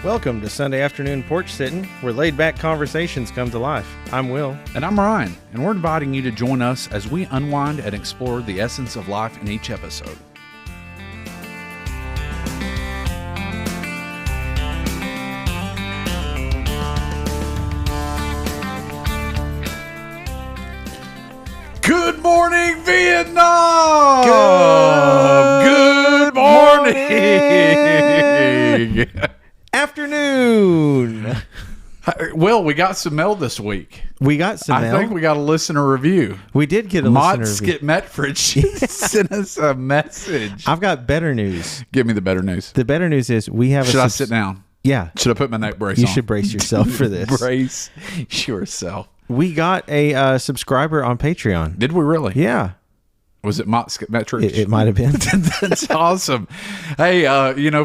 Welcome to Sunday Afternoon Porch Sitting, where laid-back conversations come to life. I'm Will. And I'm Ryan, and we're inviting you to join us as we unwind and explore the essence of life in each episode. Good morning, Vietnam! Good morning! Afternoon! Well, we got some mail this week. We got some mail. I think we got a listener review. We did get a listener review. Skip Metfridge sent us a message. I've got better news. Give me the better news. The better news is we have Should I sit down? Yeah. Should I put my neck brace on? You should brace yourself for this. Brace yourself. We got a subscriber on Patreon. Did we really? Yeah. Was it Skip Metfridge? It might have been. That's awesome. Hey,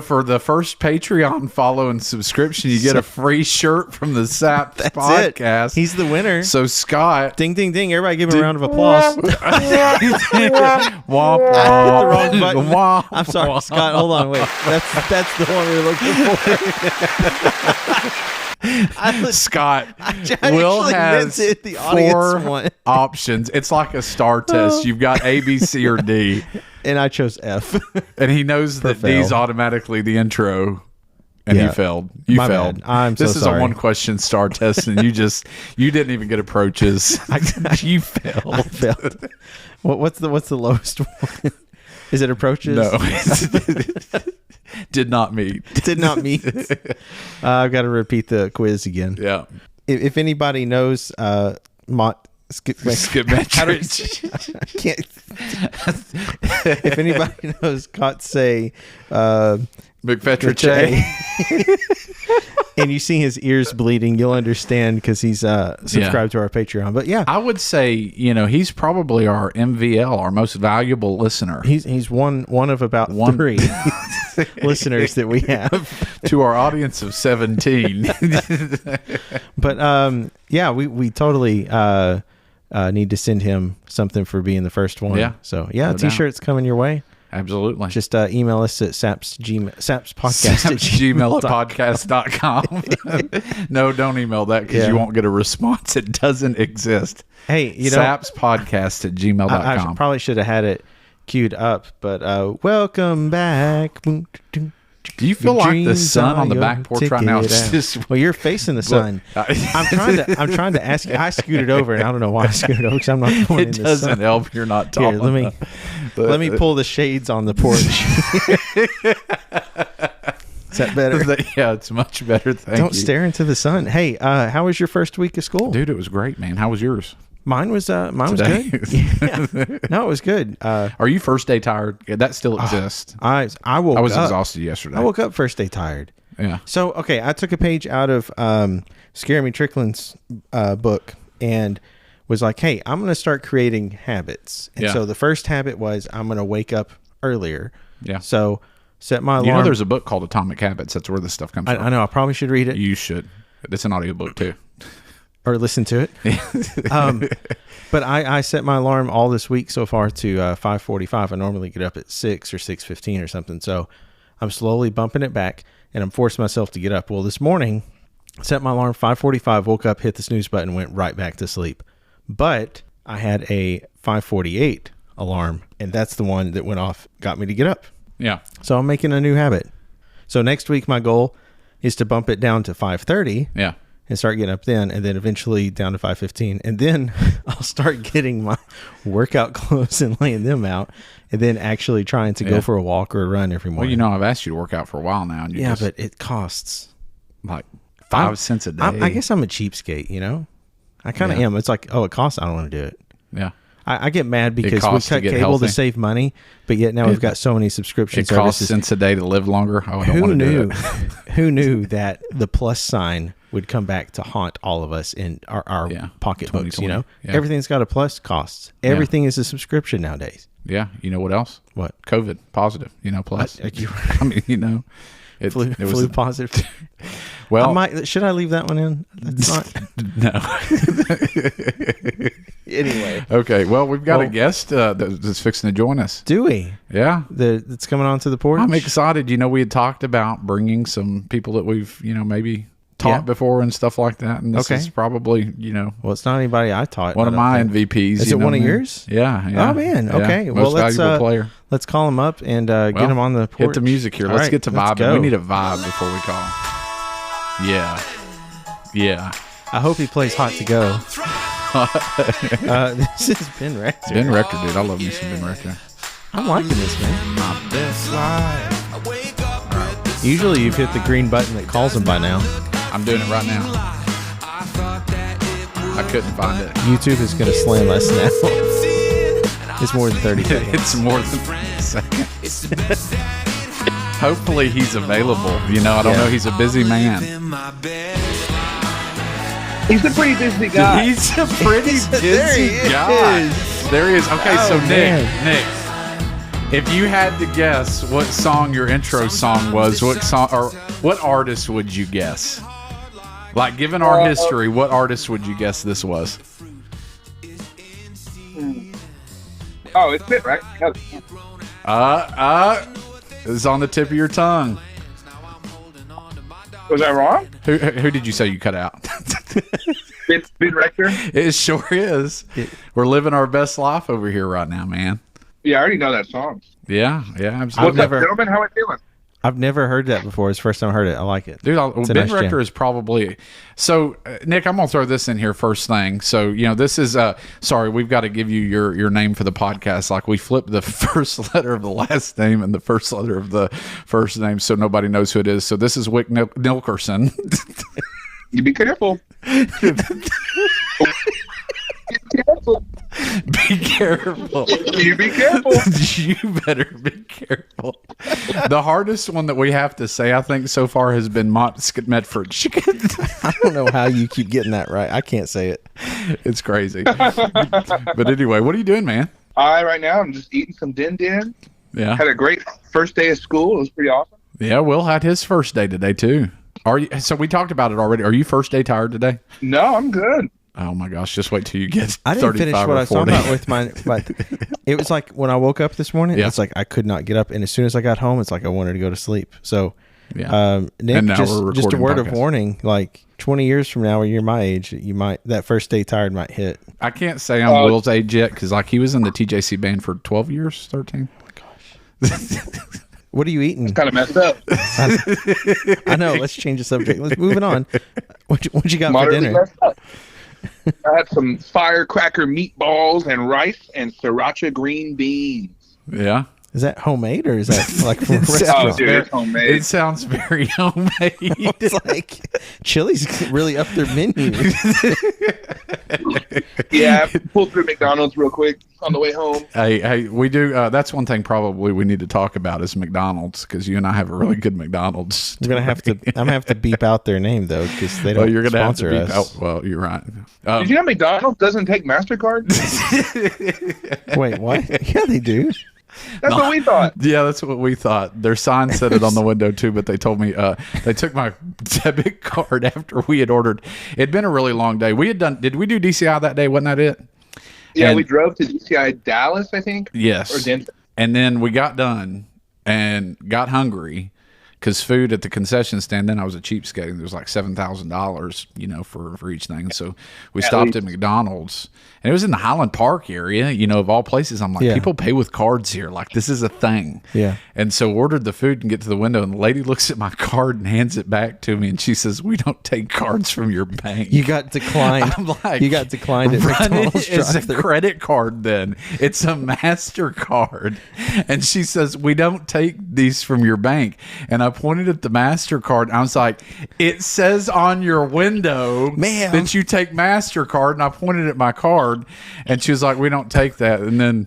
for the first Patreon follow and subscription, you get a free shirt from the SAP podcast. It. He's the winner. So Scott, ding ding ding! Everybody, give him a round of applause. Womp, womp. I hit the wrong button. Womp, I'm sorry, womp. Scott. Hold on, wait. That's the one we were looking for. Scott, I Will has the audience 4 one. options. It's like a star test. You've got A, B, C, or D. And I chose F. And he knows that D is automatically the intro. And Yeah. he failed. You My failed. bad. I'm so This is sorry. a 1-question star test, and you didn't even get approaches. You failed. I failed. What's the lowest one? Is it approaches? No. Did not meet. Did not meet. I've got to repeat the quiz again. Yeah. If anybody knows Skip Metfridge. I can't. If anybody knows Kotsay McFetriche. and you see his ears bleeding, you'll understand because he's subscribed to our Patreon. But yeah, I would say, he's probably our MVL, our most valuable listener. he's one of about 3 listeners that we have to our audience of 17. But we totally need to send him something for being the first one. Yeah. So yeah, t-shirts coming your way. Absolutely. Just email us at sapspodcast@gmail.com. No, don't email that because you won't get a response. It doesn't exist. Hey, sapspodcast@gmail.com. I probably should have had it queued up, but welcome back. Do you feel like the sun on the back porch right now is just... Well, you're facing the sun. I'm trying to ask you. I scooted over, and I don't know why I scooted over because I'm not going in the sun. It doesn't help. You're not tall. Here, let me pull the shades on the porch. Is that better? Yeah, it's much better. Don't stare into the sun. Hey, how was your first week of school? Dude, it was great, man. How was yours? Mine was good. Yeah. No, it was good. Are you first day tired? That still exists. I was exhausted yesterday. I woke up first day tired. Yeah. So, okay, I took a page out of Scare Me Tricklin's book and was like, hey, I'm going to start creating habits. And so the first habit was I'm going to wake up earlier. Yeah. So set my alarm. There's a book called Atomic Habits. That's where this stuff comes from. I know. I probably should read it. You should. It's an audiobook too. Or listen to it. But I set my alarm all this week so far to 5:45. I normally get up at 6 or 6:15 or something. So I'm slowly bumping it back, and I'm forcing myself to get up. Well, this morning, set my alarm 5:45, woke up, hit the snooze button, went right back to sleep. But I had a 5:48 alarm, and that's the one that went off, got me to get up. Yeah. So I'm making a new habit. So next week, my goal is to bump it down to 5:30. Yeah. And start getting up then, and then eventually down to 5:15, and then I'll start getting my workout clothes and laying them out, and then actually trying to go for a walk or a run every morning. Well, I've asked you to work out for a while now, and but it costs like 5 cents a day. I guess I'm a cheapskate, I kind of am. It's like, it costs. I don't want to do it. Yeah. I get mad because we cut cable to save money, but yet now we've got so many subscription services. It costs cents a day to live longer. I don't want to do it. Who knew that the plus sign would come back to haunt all of us in our pocketbooks? Everything's got a plus costs. Everything is a subscription nowadays. Yeah. You know what else? What? COVID positive. Plus. Flu positive. Well, should I leave that one in? That's not. no. Anyway. Okay. Well, we've got a guest that's fixing to join us. Do we? Yeah. That's coming onto the porch. I'm excited. We had talked about bringing some people that we've, maybe taught before and stuff like that. And this is probably, Well, it's not anybody I taught. one of my MVPs. Is it one of yours? Yeah. Oh man. Okay. Yeah. Well, Most valuable player. Let's call him up and get him on the porch. Hit the music here. Let's get to vibing. We need a vibe before we call him. Yeah. Yeah. I hope he plays Hot to Go. This is Ben Rector. Ben Rector, dude. I love me some Ben Rector. I'm liking this, man. My best life. Right. Usually you've hit the green button that calls him by now. I'm doing it right now. I couldn't find it. YouTube is going to slam us now. It's more than 30 seconds. It's more than 30 seconds. Hopefully he's available. I don't know. He's a busy man. He's a pretty busy guy. He's a pretty busy guy. There he is. Okay, so Nick, if you had to guess what song your intro song was, what song or what artist would you guess? Like, given our history, what artist would you guess this was? Oh, it's it, right? It's on the tip of your tongue. Was I wrong? Who did you say you cut out? It's Ben Rector. It sure is. We're living our best life over here right now, man. Yeah, I already know that song. Yeah, absolutely. What's up, gentlemen? How are you feeling? I've never heard that before. It's the first time I heard it. I like it. Dude, Ben Rector is probably... So, Nick, I'm going to throw this in here first thing. So, this is... sorry, we've got to give you your name for the podcast. Like, we flipped the first letter of the last name and the first letter of the first name so nobody knows who it is. So, this is Wick Nilkerson. You be careful. Be careful. You be careful. You better be careful. The hardest one that we have to say, I think, so far has been Medford chicken. I don't know how you keep getting that right. I can't say it. It's crazy. But anyway, what are you doing, man? Right now, I'm just eating some din-din. Yeah. Had a great first day of school. It was pretty awesome. Yeah, Will had his first day today, too. So we talked about it already. Are you first day tired today? No, I'm good. Oh my gosh! Just wait till you get. I didn't finish what I was talking about with mine, but it was like when I woke up this morning. Yeah. It's like I could not get up, and as soon as I got home, it's like I wanted to go to sleep. So, Nick, just a word of warning: like 20 years from now, when you're my age, that first day tired might hit. I can't say I'm Will's age yet because he was in the TJC band for 12 years, 13. Oh my gosh! What are you eating? It's kind of messed up. I know. Let's change the subject. Let's move it on. What you got for dinner? I had some firecracker meatballs and rice and sriracha green beans. Yeah. Is that homemade or is that like from a restaurant? Oh, dude, it's homemade. It sounds very homemade. It's like Chili's really up their menu. Yeah, I pulled through McDonald's real quick on the way home. Hey, we do. That's one thing probably we need to talk about is McDonald's because you and I have a really good McDonald's. I'm gonna have to beep out their name though because they don't you're gonna sponsor have to beep us. Out. Well, you're right. Did you know McDonald's doesn't take MasterCard? Wait, what? Yeah, they do. That's what we thought. Yeah, that's what we thought. Their sign said it on the window too, but they told me they took my debit card after we had ordered. It'd been a really long day. We had done. Did we do DCI that day? Wasn't that it? Yeah, we drove to DCI Dallas, I think. Yes. Or Denver. And then we got done and got hungry because food at the concession stand. Then I was a cheapskate. There was like $7,000, for each thing. So we stopped at McDonald's. And it was in the Highland Park area, of all places. I'm like, people pay with cards here. Like, this is a thing. Yeah. And so ordered the food and get to the window. And the lady looks at my card and hands it back to me. And she says, "We don't take cards from your bank." You got declined. I'm like, you got declined at McDonald's. It's a credit card then. It's a MasterCard. And she says, "We don't take these from your bank." And I pointed at the MasterCard. And I was like, "It says on your window that you take MasterCard." And I pointed at my card. And she was like, "We don't take that." And then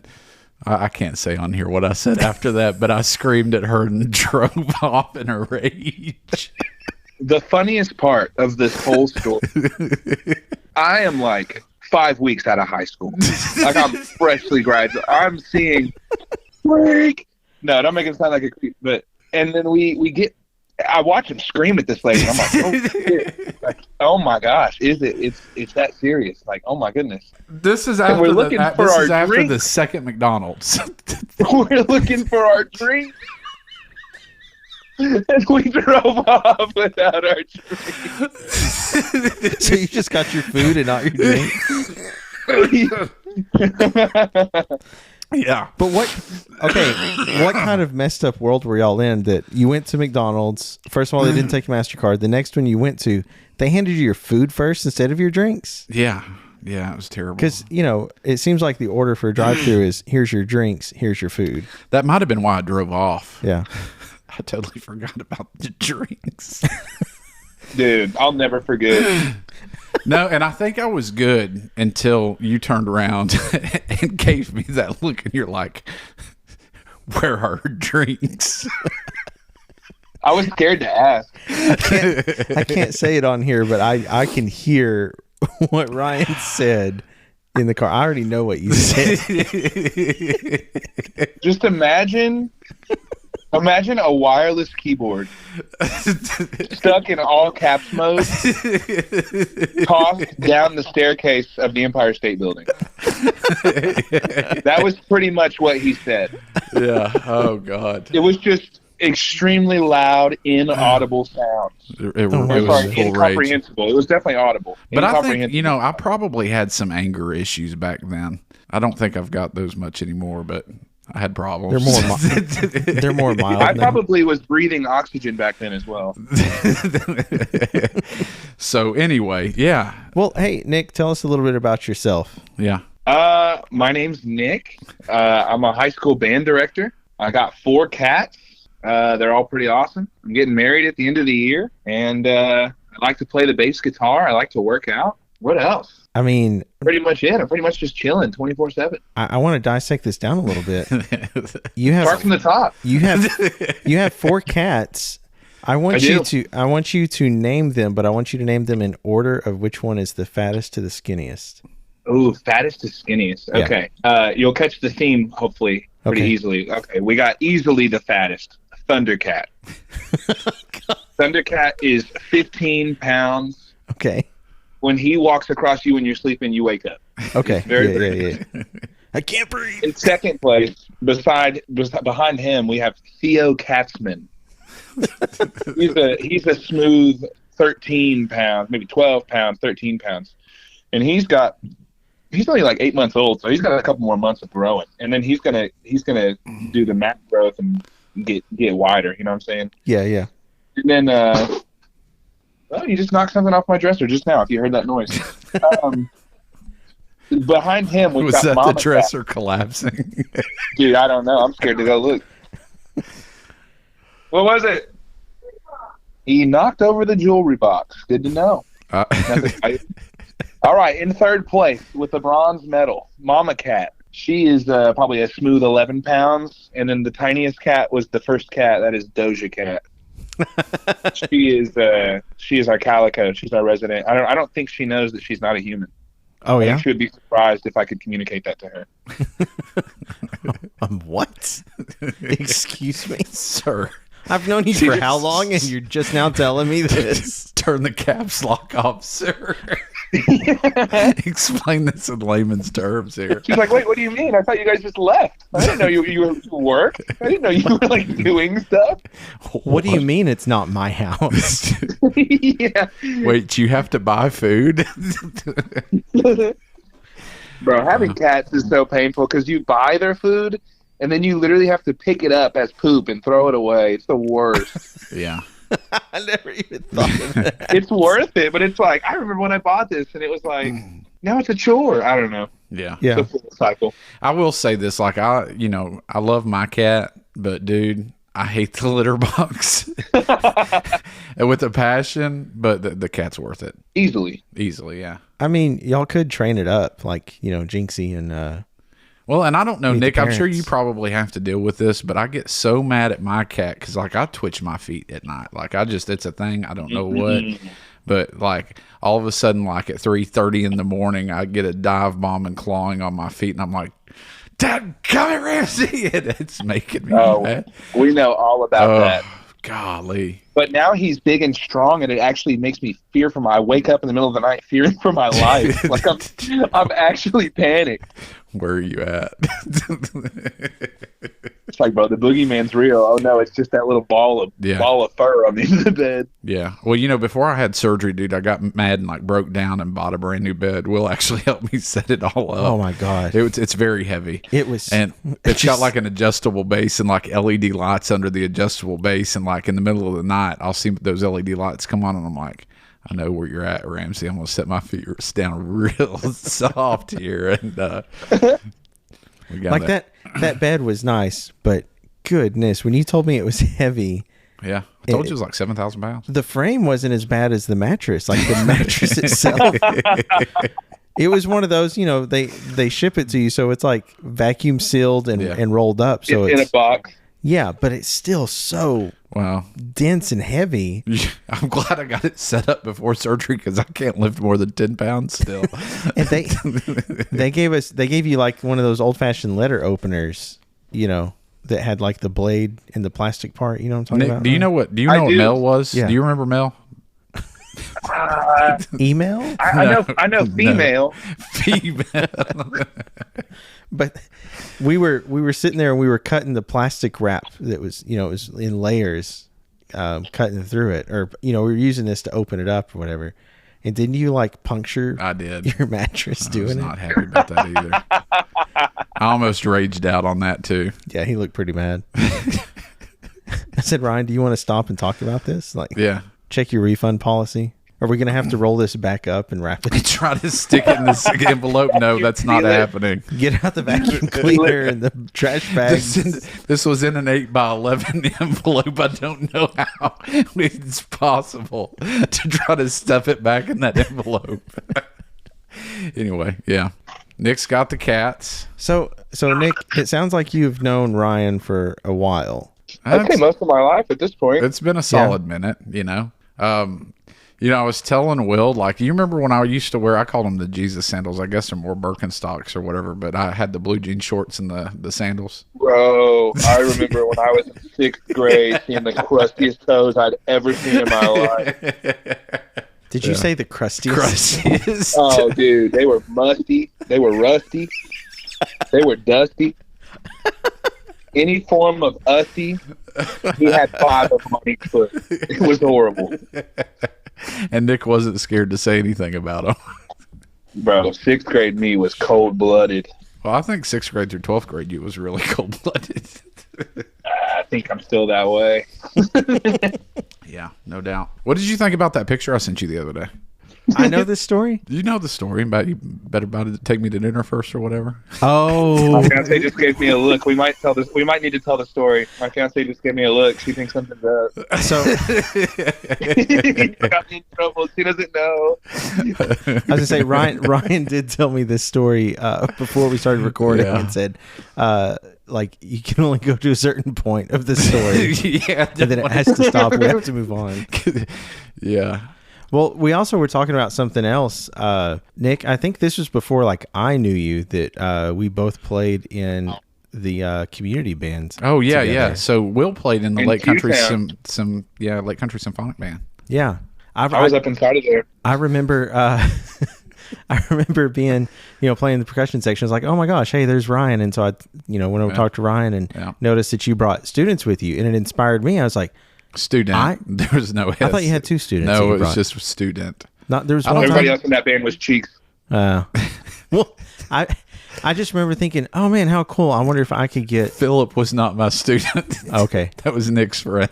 I can't say on here what I said after that, but I screamed at her and drove off in a rage. The funniest part of this whole story, I am like 5 weeks out of high school. Like I'm freshly graduated. I'm seeing freak. No, don't make it sound like a creep. But and then we get I watch him scream at this lady. And I'm like, oh, shit. Like, oh my gosh, it's that serious? Like, oh my goodness. This is And after we're looking for this our is after drink. the second McDonald's. We're looking for our drink. And we drove off without our drink. So you just got your food and not your drink? Yeah. But what kind of messed up world were y'all in that you went to McDonald's? First of all, they didn't take your MasterCard. The next one you went to, they handed you your food first instead of your drinks? Yeah. Yeah, it was terrible. Because, it seems like the order for a drive-thru is, here's your drinks, here's your food. That might have been why I drove off. Yeah. I totally forgot about the drinks. Dude, I'll never forget. No, and I think I was good until you turned around and gave me that look, and you're like, where are her drinks? I was scared to ask. I can't say it on here, but I can hear what Ryan said in the car. I already know what you said. Just imagine a wireless keyboard stuck in all caps mode, tossed down the staircase of the Empire State Building. That was pretty much what he said. Yeah. Oh, God. It was just extremely loud, inaudible sounds. It Sorry, was full rage. incomprehensible. It was definitely audible. But I think, Incomprehensible. I probably had some anger issues back then. I don't think I've got those much anymore, but I had problems. They're more mild I now. probably was breathing oxygen back then as well. So anyway, yeah. Well, hey, Nick, tell us a little bit about yourself. Yeah. My name's Nick. I'm a high school band director. I got 4 cats. They're all pretty awesome. I'm getting married at the end of the year, and I like to play the bass guitar. I like to work out. What else? I mean, Pretty much it. I'm pretty much just chilling 24/7. I want to dissect this down a little bit. You Start from have the top. you have 4 cats. I want you to name them, but I want you to name them in order of which one is the fattest to the skinniest. Ooh, fattest to skinniest. Yeah. Okay. You'll catch the theme, hopefully, pretty Okay. easily. Okay, we got easily the fattest. Thundercat. Thundercat is 15 pounds. Okay. When he walks across you when you're sleeping, you wake up. Okay. Very Yeah. I can't breathe. In second place, behind him, we have Theo Katzman. He's a smooth 13 pounds, maybe 12 pounds, 13 pounds. And he's only like 8 months old, so he's got a couple more months of growing. And then he's gonna do the max growth and get wider, you know what I'm saying? Yeah. And then you just knocked something off my dresser just now if you heard that noise. Behind him we've Was got that Mama the dresser collapsing? Cat. Dude, I don't know. I'm scared to go look. What was it? He knocked over the jewelry box. Good to know. All right, in third place with the bronze medal, Mama Cat. She is probably a smooth 11 pounds, and then the tiniest cat was the first cat. That is Doja Cat. She is our calico. She's our resident. I don't think she knows that she's not a human. Oh, I yeah? think she would be surprised if I could communicate that to her. What? Excuse me? Sir. I've known you for how long, and you're just now telling me this? Turn the caps lock off, sir. Explain this in layman's terms here. She's like, wait, what do you mean? I thought you guys just left. I didn't know you work. I didn't know you were like doing stuff. What do you mean it's not my house? Yeah. Wait, you have to buy food? Bro, having cats is so painful because you buy their food and then you literally have to pick it up as poop and throw it away. It's the worst. Yeah. I never even thought of that. It's worth it, but it's like, I remember when I bought this and it was like, now it's a chore. I don't know. Yeah. Yeah. It's a full cycle. I will say this, like I love my cat, but dude, I hate the litter box with a passion, but the cat's worth it. Easily. Yeah. I mean, y'all could train it up, like, Jinxie and Well, and I don't know, Meet the Nick, I'm sure parents. you probably have to deal with this, but I get so mad at my cat because, like, I twitch my feet at night. Like, it's a thing. I don't know what. But, like, all of a sudden, like, at 3:30 in the morning, I get a dive bomb and clawing on my feet, and I'm like, Dad, come here, Ramsey! And it's making me mad. We know all about that. Golly. But now he's big and strong, and it actually makes me fear for I wake up in the middle of the night fearing for my life. Like I'm actually panicked. Where are you at? It's like, bro, the boogeyman's real. Oh no, it's just that little ball of fur on the end of the bed. Yeah. Well, before I had surgery, dude, I got mad and like broke down and bought a brand new bed. Will actually helped me set it all up. Oh my god, it's very heavy. It was, and it's got like an adjustable base and like LED lights under the adjustable base, and like in the middle of the night, I'll see those LED lights come on, and I'm like, I know where you're at, Ramsey. I'm gonna set my feet down real soft here, and we got like that bed was nice, but goodness, when you told me it was heavy. Yeah, I told you it was like 7,000 pounds. The frame wasn't as bad as the mattress. Like the mattress itself, it was one of those. They ship it to you, so it's like vacuum sealed and rolled up. So it's in a box. Yeah, but it's still so dense and heavy. I'm glad I got it set up before surgery because I can't lift more than 10 pounds still. And they gave you like one of those old fashioned letter openers, that had like the blade and the plastic part. You know what I'm talking about? Do you know what Mel was? Yeah. Do you remember Mel? Email? I know female. Female. But we were sitting there and we were cutting the plastic wrap that was, it was in layers, cutting through it, or, we were using this to open it up or whatever. And didn't you like puncture I did. your mattress doing it? I was not happy about that either. I almost raged out on that too. Yeah, he looked pretty mad. I said, Ryan, do you want to stop and talk about this? Like, yeah. Check your refund policy. Are we going to have to roll this back up and wrap it? Try to stick it in this envelope. No, that's not happening. Get out the vacuum cleaner and the trash bag. This was in an 8x11 envelope. I don't know how it's possible to try to stuff it back in that envelope. Anyway, yeah. Nick's got the cats. So Nick, it sounds like you've known Ryan for a while. I'd say most of my life at this point. It's been a solid minute, I was telling Will, like, you remember when I used to wear, I called them the Jesus sandals. I guess they're more Birkenstocks or whatever, but I had the blue jean shorts and the sandals. Bro, I remember when I was in 6th grade seeing the crustiest toes I'd ever seen in my life. Did you say the crustiest? Crustiest. Oh, dude, they were musty. They were rusty. They were dusty. Any form of ussy, he had 5 of them on each foot. It was horrible. And Nick wasn't scared to say anything about them. Bro, 6th grade me was cold-blooded. Well, I think 6th grade through 12th grade you was really cold-blooded. I think I'm still that way. Yeah, no doubt. What did you think about that picture I sent you the other day? I know this story. You know the story about you better about to take me to dinner first or whatever. Oh, my fiance just gave me a look. We might need to tell the story. My fiance just gave me a look. She thinks something's up. So got me in trouble. She doesn't know. I was gonna say Ryan did tell me this story before we started recording and said like you can only go to a certain point of the story. Yeah, and then it has to stop. We have to move on. Yeah. Well, we also were talking about something else. Nick, I think this was before like I knew you, that we both played in the community bands. Oh yeah, together. Yeah. So Will played in the Lake Country Lake Country Symphonic Band. Yeah. I was up inside of there. I remember I remember being, playing the percussion section. I was like, oh my gosh, hey, there's Ryan. And so I, went over to talk to Ryan and noticed that you brought students with you, and it inspired me. I was like, student. There was no S. I thought you had 2 students. No, it was just student. There was everybody else in that band was Cheeks. Well, I just remember thinking, oh man, how cool. I wonder if I could get... Philip was not my student. Okay. That was Nick's friend.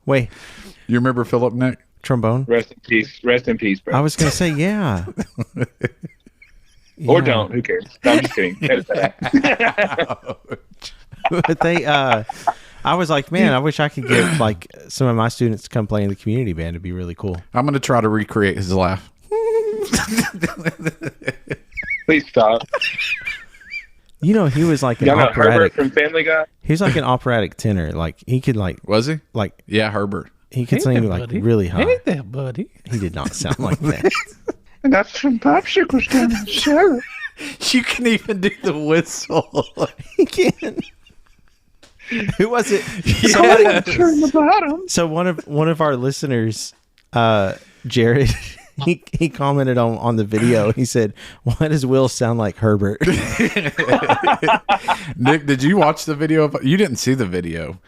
Wait. You remember Philip, Nick? Trombone? Rest in peace. Rest in peace, bro. I was going to say, yeah. Or don't. Who cares? No, I'm just kidding. But they... I was like, man, I wish I could get like some of my students to come play in the community band. It'd be really cool. I'm going to try to recreate his laugh. Please stop. He was like an operatic. operatic Herbert from Family Guy. He was like an operatic tenor. Like he could like. Was he? Like yeah, Herbert. He could sing like really high. Hey there, buddy. He did not sound like that. And that's some popsicles down in the cellar. You can even do the whistle. He can. Who was it? Yes. Turn the bottom. So one of our listeners, Jared, he commented on the video. He said, "Why does Will sound like Herbert?" Nick, did you watch the video? You didn't see the video.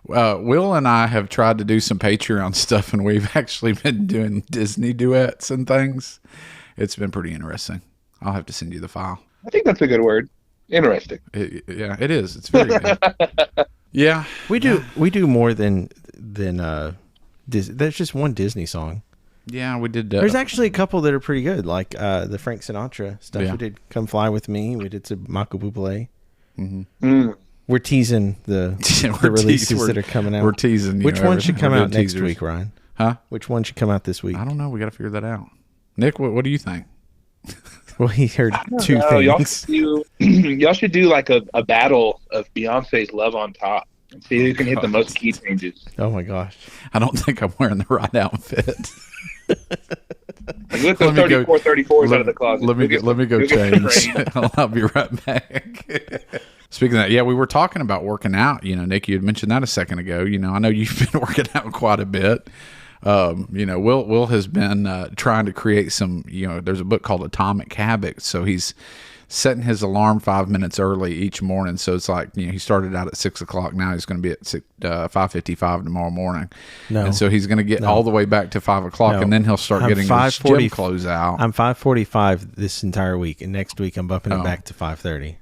Will and I have tried to do some Patreon stuff, and we've actually been doing Disney duets and things. It's been pretty interesting. I'll have to send you the file. I think that's a good word. Interesting. Yeah, it is. It's very good. Yeah, We do more than Disney. There's just one Disney song. yeah, we did. There's actually a couple that are pretty good, like the Frank Sinatra stuff. Yeah. We did "Come Fly with Me." We did some Michael Bublé. Mm. We're teasing the releases that are coming out. We're teasing. You Which know, one should come we're out doing next teasers. week, Ryan? Huh? Which one should come out this week? I don't know. We got to figure that out. Nick, what do you think? Well, he heard two No, y'all things. y'all should do like a battle of Beyonce's "Love on Top" and see who can hit the most key changes. Oh my gosh! I don't think I'm wearing the right outfit. Like, get those 34s out of the closet. Let me go You'll get some change. rain. I'll be right back. Speaking of that, yeah, we were talking about working out. You know, Nick, you had mentioned that a second ago. You know, I know you've been working out quite a bit. You know, Will has been trying to create some. You know, there's a book called Atomic Habits, so he's setting his alarm 5 minutes early each morning. So it's like, you know, he started out at 6 o'clock. Now he's going to be at 5:55 tomorrow morning. No. And so he's going to get all the way back to 5 o'clock, No. and then he'll start I'm getting his 5:40 gym clothes out. I'm 5:45 this entire week, and next week I'm bumping Oh. it back to 5:30.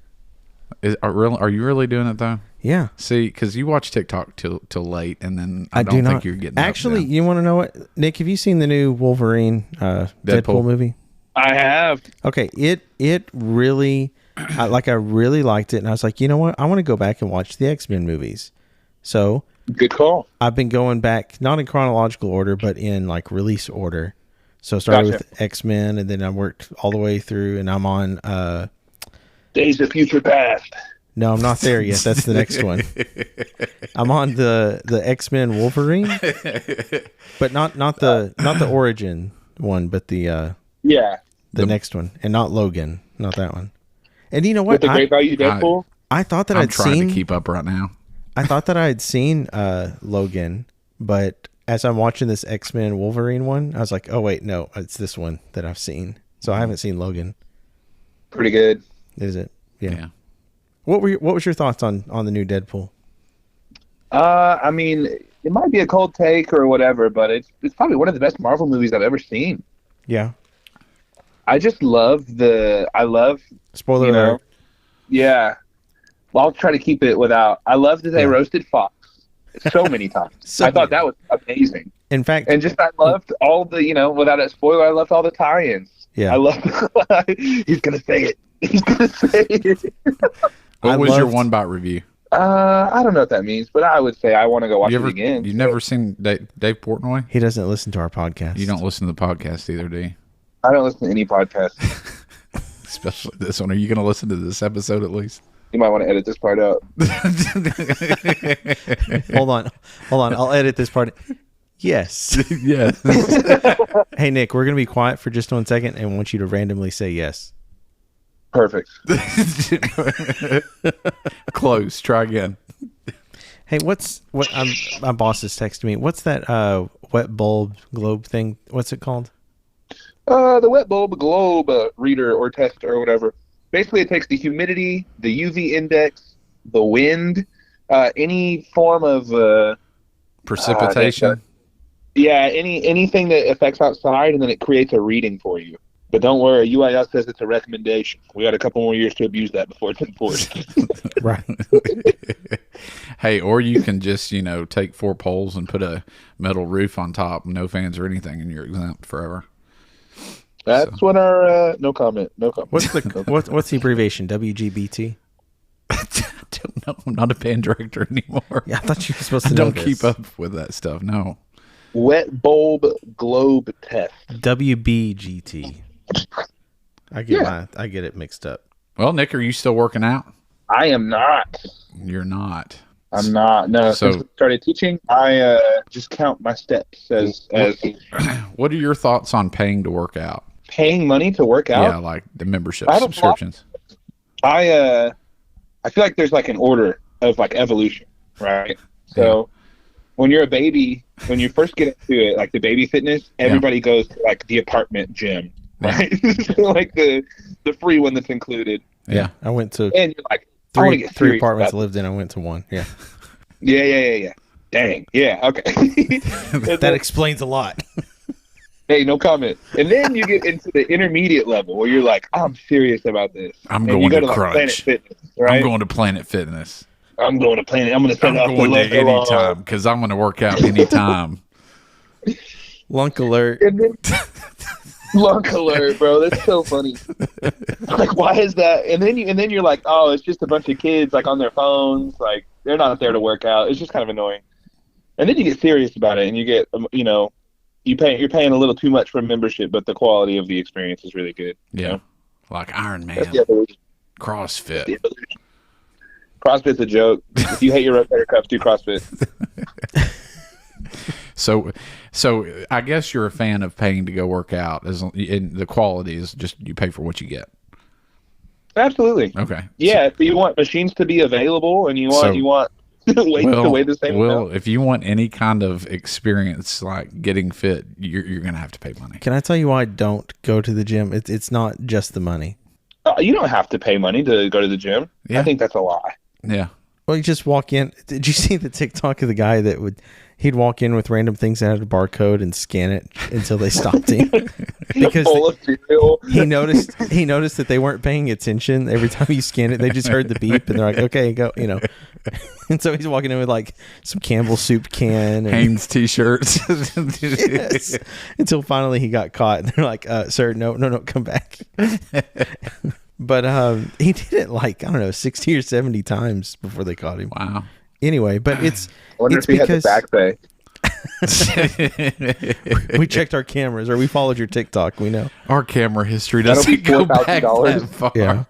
Are you really doing it though? Yeah, See, because you watch TikTok till late, and then I do don't not. think you're getting up Actually, then. you want to know what, Nick? Have you seen the new Wolverine Deadpool movie? I have. Okay, it really, I really liked it, and I was like, you know what? I want to go back and watch the X-Men movies. So Good call. I've been going back, not in chronological order, but in like release order. So I started Gotcha. with X-Men, and then I worked all the way through, and I'm on. Days of Future Past. No, I'm not there yet. That's the next one. I'm on the X-Men Wolverine, but not the origin one, but the Yeah. next one, and not Logan, not that one. And you know With what? the Great Value Deadpool. I thought that I'm I'd trying seen. to keep up right now. I thought that I had seen Logan, but as I'm watching this X-Men Wolverine one, I was like, oh wait, no, it's this one that I've seen. So I haven't seen Logan. Pretty good. Is it? Yeah. What was your thoughts on the new Deadpool? I mean, it might be a cold take or whatever, but it's probably one of the best Marvel movies I've ever seen. Yeah. I just love Spoiler you know, alert. yeah. Well, I'll try to keep it without. I love that they Yeah. roasted Fox so many times. So I thought many. that was amazing. In fact, And just I loved all the, without a spoiler, I loved all the tie-ins. Yeah. I love. He's gonna say it. He's gonna say it. What was your loved- one bite review? I don't know what that means, but I would say I want to go watch it again. You've never seen Dave Portnoy? he doesn't listen to our podcast. You don't listen to the podcast either, do you? I don't listen to any podcast. Especially this one. Are you going to listen to this episode at least? You might want to edit this part out. Hold on. I'll edit this part. Yes. Yeah. Hey, Nick, we're going to be quiet for just 1 second and want you to randomly say yes. Perfect. Close. Try again. Hey, my boss is texting me. What's that wet bulb globe thing? What's it called? The wet bulb globe reader or test or whatever. Basically, it takes the humidity, the UV index, the wind, any form of Precipitation. anything that affects outside, and then it creates a reading for you. But don't worry, UIL says it's a recommendation. We got a couple more years to abuse that before it's enforced. Right. Hey, or you can just, take 4 poles and put a metal roof on top, no fans or anything, and you're exempt forever. That's what our no comment. What's the abbreviation? WGBT? I don't know. I'm not a band director anymore. Yeah, I thought you were supposed to I know don't this. keep up with that stuff. No. Wet bulb globe test. WBGT. I get it mixed up. Well, Nick, are you still working out? I am not. You're not. I'm not. No. So- Since I started teaching, I just count my steps as What are your thoughts on paying to work out? paying money to work out. Yeah, like the membership I have a subscriptions. I feel like there's like an order of like evolution. right? So when you're a baby, when you first get into it, like the baby fitness, everybody goes to like the apartment gym, right? So, like the free one that's included. Yeah, I went to and you're like, I want to get three serious apartments I about lived in. I went to one. Yeah. Yeah. Dang. Yeah. Okay. That explains a lot. Hey, no comment. And then you get into the intermediate level where you're like, I'm serious about this. I'm and going to like, Planet Crunch. Fitness, right? I'm going to Planet Fitness. I'm going to Planet. I'm going to set I'm off going the to anytime because I'm going to work out anytime. Lunk alert. And then, Lunk alert, bro. That's so funny. Like, why is that? And then you're like, oh, it's just a bunch of kids like on their phones. Like, they're not there to work out. It's just kind of annoying. And then you get serious about it, and you get, you're paying a little too much for a membership, but the quality of the experience is really good. Yeah, you know? like Iron Man, CrossFit. CrossFit's a joke. If you hate your rotator cuffs, do CrossFit. So I guess you're a fan of paying to go work out, and the quality is just you pay for what you get. Absolutely. Okay. Yeah, if you want machines to be available and you want weights to weigh the same amount. If you want any kind of experience like getting fit, you're going to have to pay money. Can I tell you why I don't go to the gym? It's not just the money. You don't have to pay money to go to the gym. Yeah. I think that's a lie. Yeah. Well, you just walk in. Did you see the TikTok of the guy that he'd walk in with random things that had a barcode and scan it until they stopped him? Because he noticed that they weren't paying attention. Every time he scanned it, they just heard the beep and they're like, okay, go, And so he's walking in with like some Campbell soup can and Hanes t-shirts. Yes. Until finally he got caught and they're like, sir, no, come back. But he did it like, I don't know, 60 or 70 times before they caught him. Wow. Anyway, but I wonder if he had the back pay. We checked our cameras, or we followed your TikTok. We know our camera history doesn't go back that far. Yeah.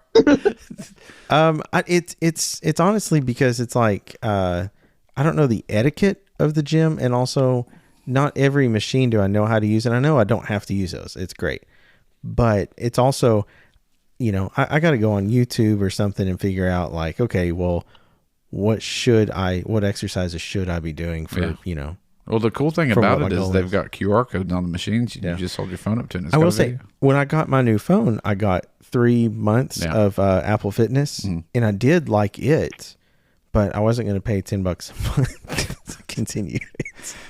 It's honestly because it's like I don't know the etiquette of the gym, and also not every machine do I know how to use, and I know I don't have to use those. It's great, but it's also, I got to go on YouTube or something and figure out like, okay, well, what exercises should I be doing for Well, the cool thing about it is they've got QR codes on the machines. You just hold your phone up to it. And I will say, when I got my new phone, I got 3 months of Apple Fitness, and I did like it, but I wasn't going to pay $10 a month to continue.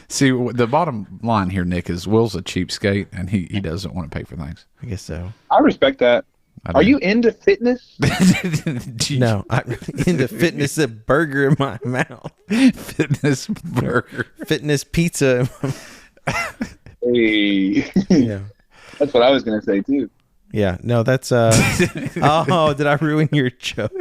See, the bottom line here, Nick, is Will's a cheapskate, and he doesn't want to pay for things. I guess so. I respect that. Are you into fitness? No, I'm into fitness. A burger in my mouth. Fitness burger. Fitness pizza. Hey. Yeah. That's what I was going to say, too. Yeah. No, that's... oh, did I ruin your joke?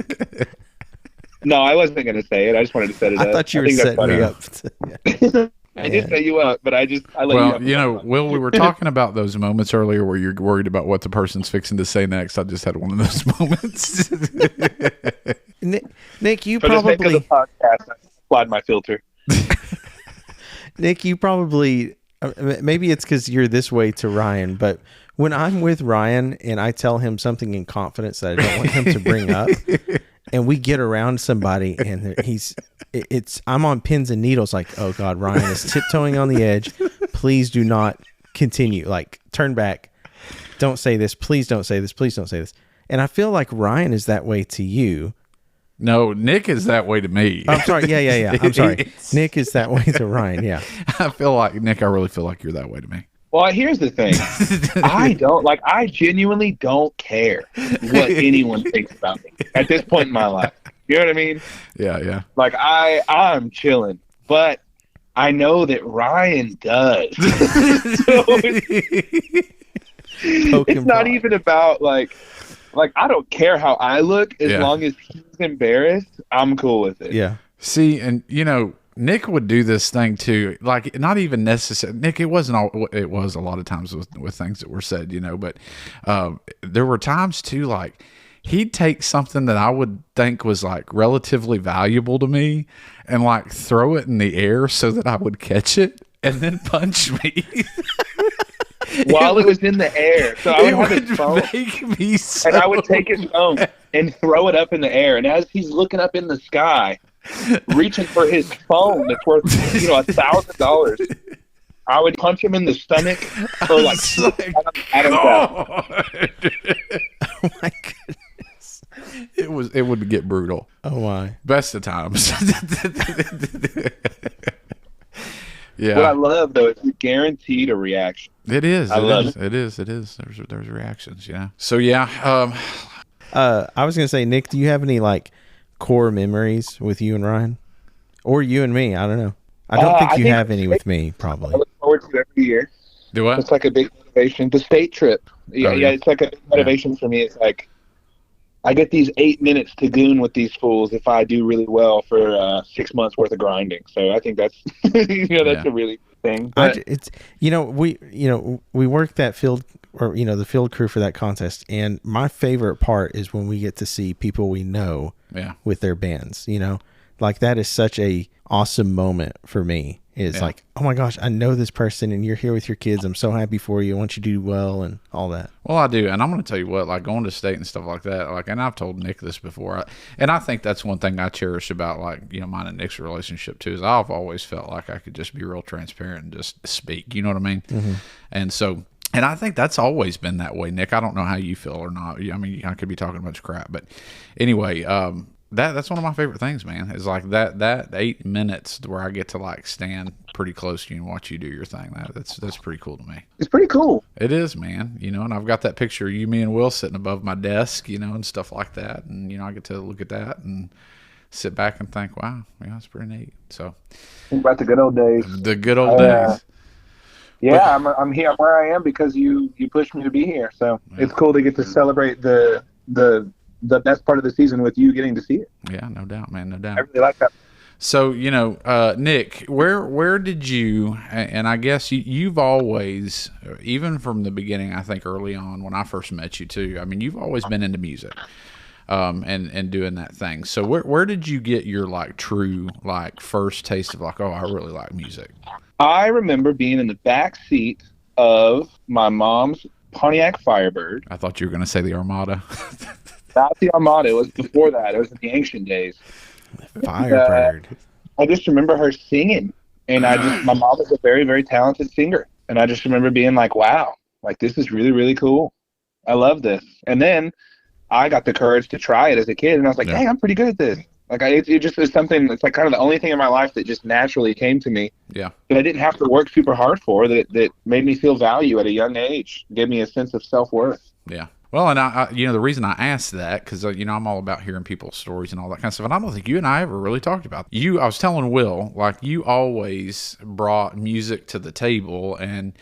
No, I wasn't going to say it. I just wanted to set it up. I thought you were setting me up. I did set you up, but I let you up. Will, we were talking about those moments earlier where you're worried about what the person's fixing to say next. I just had one of those moments. Nick, you For probably... the sake of the podcast, I applied my filter. Nick, you probably... Maybe it's because you're this way to Ryan, but when I'm with Ryan and I tell him something in confidence that I don't want him to bring up... And we get around somebody, and I'm on pins and needles. Like, oh God, Ryan is tiptoeing on the edge. Please do not continue. Like, turn back. Don't say this. Please don't say this. Please don't say this. And I feel like Ryan is that way to you. No, Nick is that way to me. I'm sorry. Yeah. I'm sorry. Nick is that way to Ryan. Yeah. I really feel like you're that way to me. Well, here's the thing. I genuinely don't care what anyone thinks about me at this point in my life. You know what I mean? Yeah. Like, I'm chilling, but I know that Ryan does. So it's not even about like I don't care how I look as long as he's embarrassed. I'm cool with it. Yeah. See, and Nick would do this thing too, like not even necessary. Nick, it was a lot of times with things that were said, but there were times too, like he'd take something that I would think was like relatively valuable to me and like throw it in the air so that I would catch it and then punch me. While it was in the air. So I would have his phone, make me so and I would take his phone and throw it up in the air. And as he's looking up in the sky, reaching for his phone that's worth, $1,000. I would punch him in the stomach or like Adam's God. Oh my goodness. It would get brutal. Oh my. Best of times. Yeah. What I love though is guaranteed a reaction. It is. I love it. It is. There's reactions, yeah. So yeah, I was gonna say, Nick, do you have any like core memories with you and Ryan? Or you and me? I don't know. I don't think you have any with me, probably. I look forward to every year. do what? It's like a big motivation. The state trip. Yeah, yeah. it's like a big motivation for me. It's like I get these 8 minutes to goon with these fools if I do really well for 6 months worth of grinding. So I think that's that's a really good thing. But It's we work that field, or the field crew for that contest, and my favorite part is when we get to see people we know with their bands. Like that is such a awesome moment for me. It's like, oh my gosh, I know this person and you're here with your kids. I'm so happy for you. I want you to do well and all that. Well, I do. And I'm going to tell you what, like going to state and stuff like that, like, and I've told Nick this before, and I think that's one thing I cherish about like, mine and Nick's relationship too, is I've always felt like I could just be real transparent and just speak, you know what I mean? Mm-hmm. And so, and I think that's always been that way, Nick. I don't know how you feel or not. I mean, I could be talking a bunch of crap, but anyway, that's one of my favorite things, man, is like that 8 minutes where I get to like stand pretty close to you and watch you do your thing. That's pretty cool to me. it's pretty cool. It is, man. And I've got that picture of you, me, and Will sitting above my desk, and stuff like that. And, I get to look at that and sit back and think, wow, that's pretty neat. So Think about the good old days. the good old days. Yeah, I'm here. I'm where I am because you pushed me to be here. So it's cool to get to celebrate the best part of the season with you getting to see it. Yeah, no doubt, man, no doubt. I really like that. So, Nick, where did you, and I guess you've always, even from the beginning, I think early on when I first met you too, I mean, you've always been into music, and doing that thing. So where did you get your like true, like first taste of like, oh, I really like music? I remember being in the back seat of my mom's Pontiac Firebird. I thought you were going to say the Armada. Not the Armada. It was before that. It was in the ancient days. Firebird. I just remember her singing, and my mom was a very, very talented singer, and I just remember being like, wow, like this is really, really cool. I love this. And then I got the courage to try it as a kid, and I was like, hey, I'm pretty good at this. Like it just is something that's like kind of the only thing in my life that just naturally came to me. Yeah. That I didn't have to work super hard for, that made me feel value at a young age, gave me a sense of self-worth. Yeah. Well, and I the reason I asked that, because, I'm all about hearing people's stories and all that kind of stuff. And I don't think you and I ever really talked about you. I was telling Will, like, you always brought music to the table. And,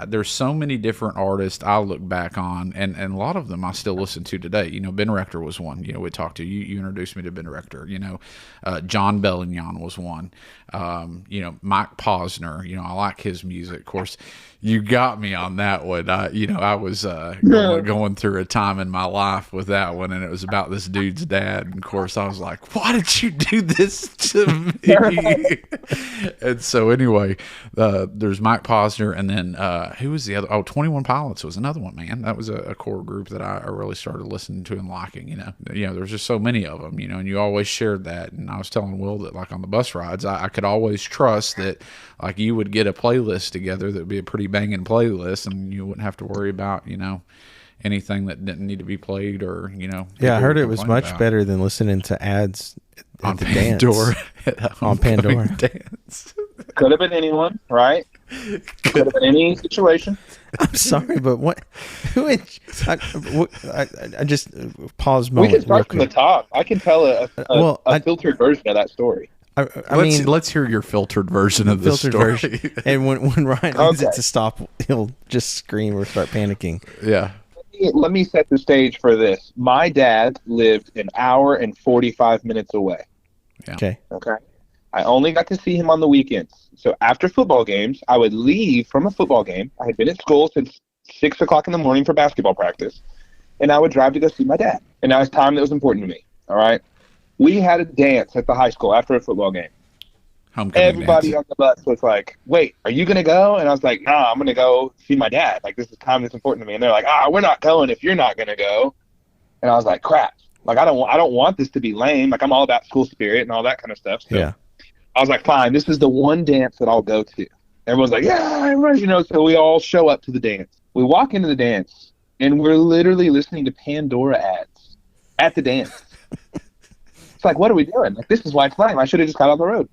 there's so many different artists I look back on, and a lot of them I still listen to today. Ben Rector was one, we talked to. You introduced me to Ben Rector. John Bellignon was one. Mike Posner, I like his music. Of course, you got me on that one. I was going through a time in my life with that one, and it was about this dude's dad. And of course, I was like, "Why did you do this to me?" And so, anyway, there's Mike Posner, and then who was the other? Oh, 21 Pilots was another one. Man, that was a core group that I really started listening to and liking. There's just so many of them. And you always shared that. And I was telling Will that, like on the bus rides, I could always trust that, like, you would get a playlist together that would be a pretty banging playlist, and you wouldn't have to worry about anything that didn't need to be played, or Yeah, I heard it was much better than listening to ads on Pandora. On Pandora dance. Could have been anyone, right? Could have been any situation. I'm sorry, but what? I just pause moment. We can start from the top. I can tell a filtered version of that story. Let's hear your filtered version of the story. Version. And when Ryan needs it to stop, he'll just scream or start panicking. Yeah. Let me set the stage for this. My dad lived an hour and 45 minutes away. Yeah. Okay. I only got to see him on the weekends. So after football games, I would leave from a football game. I had been at school since 6 o'clock in the morning for basketball practice. And I would drive to go see my dad. And that was time that was important to me. All right. We had a dance at the high school after a football game. Everybody on the bus was like, wait, are you going to go? And I was like, nah, I'm going to go see my dad. Like, this is time that's important to me. And they're like, we're not going if you're not going to go. And I was like, crap. Like, I don't want this to be lame. Like, I'm all about school spirit and all that kind of stuff. So Yeah. I was like, fine, this is the one dance that I'll go to. Everyone's like, yeah, everybody, so we all show up to the dance. We walk into the dance, and we're literally listening to Pandora ads at the dance. It's like, what are we doing? Like, this is why it's lame. I should have just got on the road.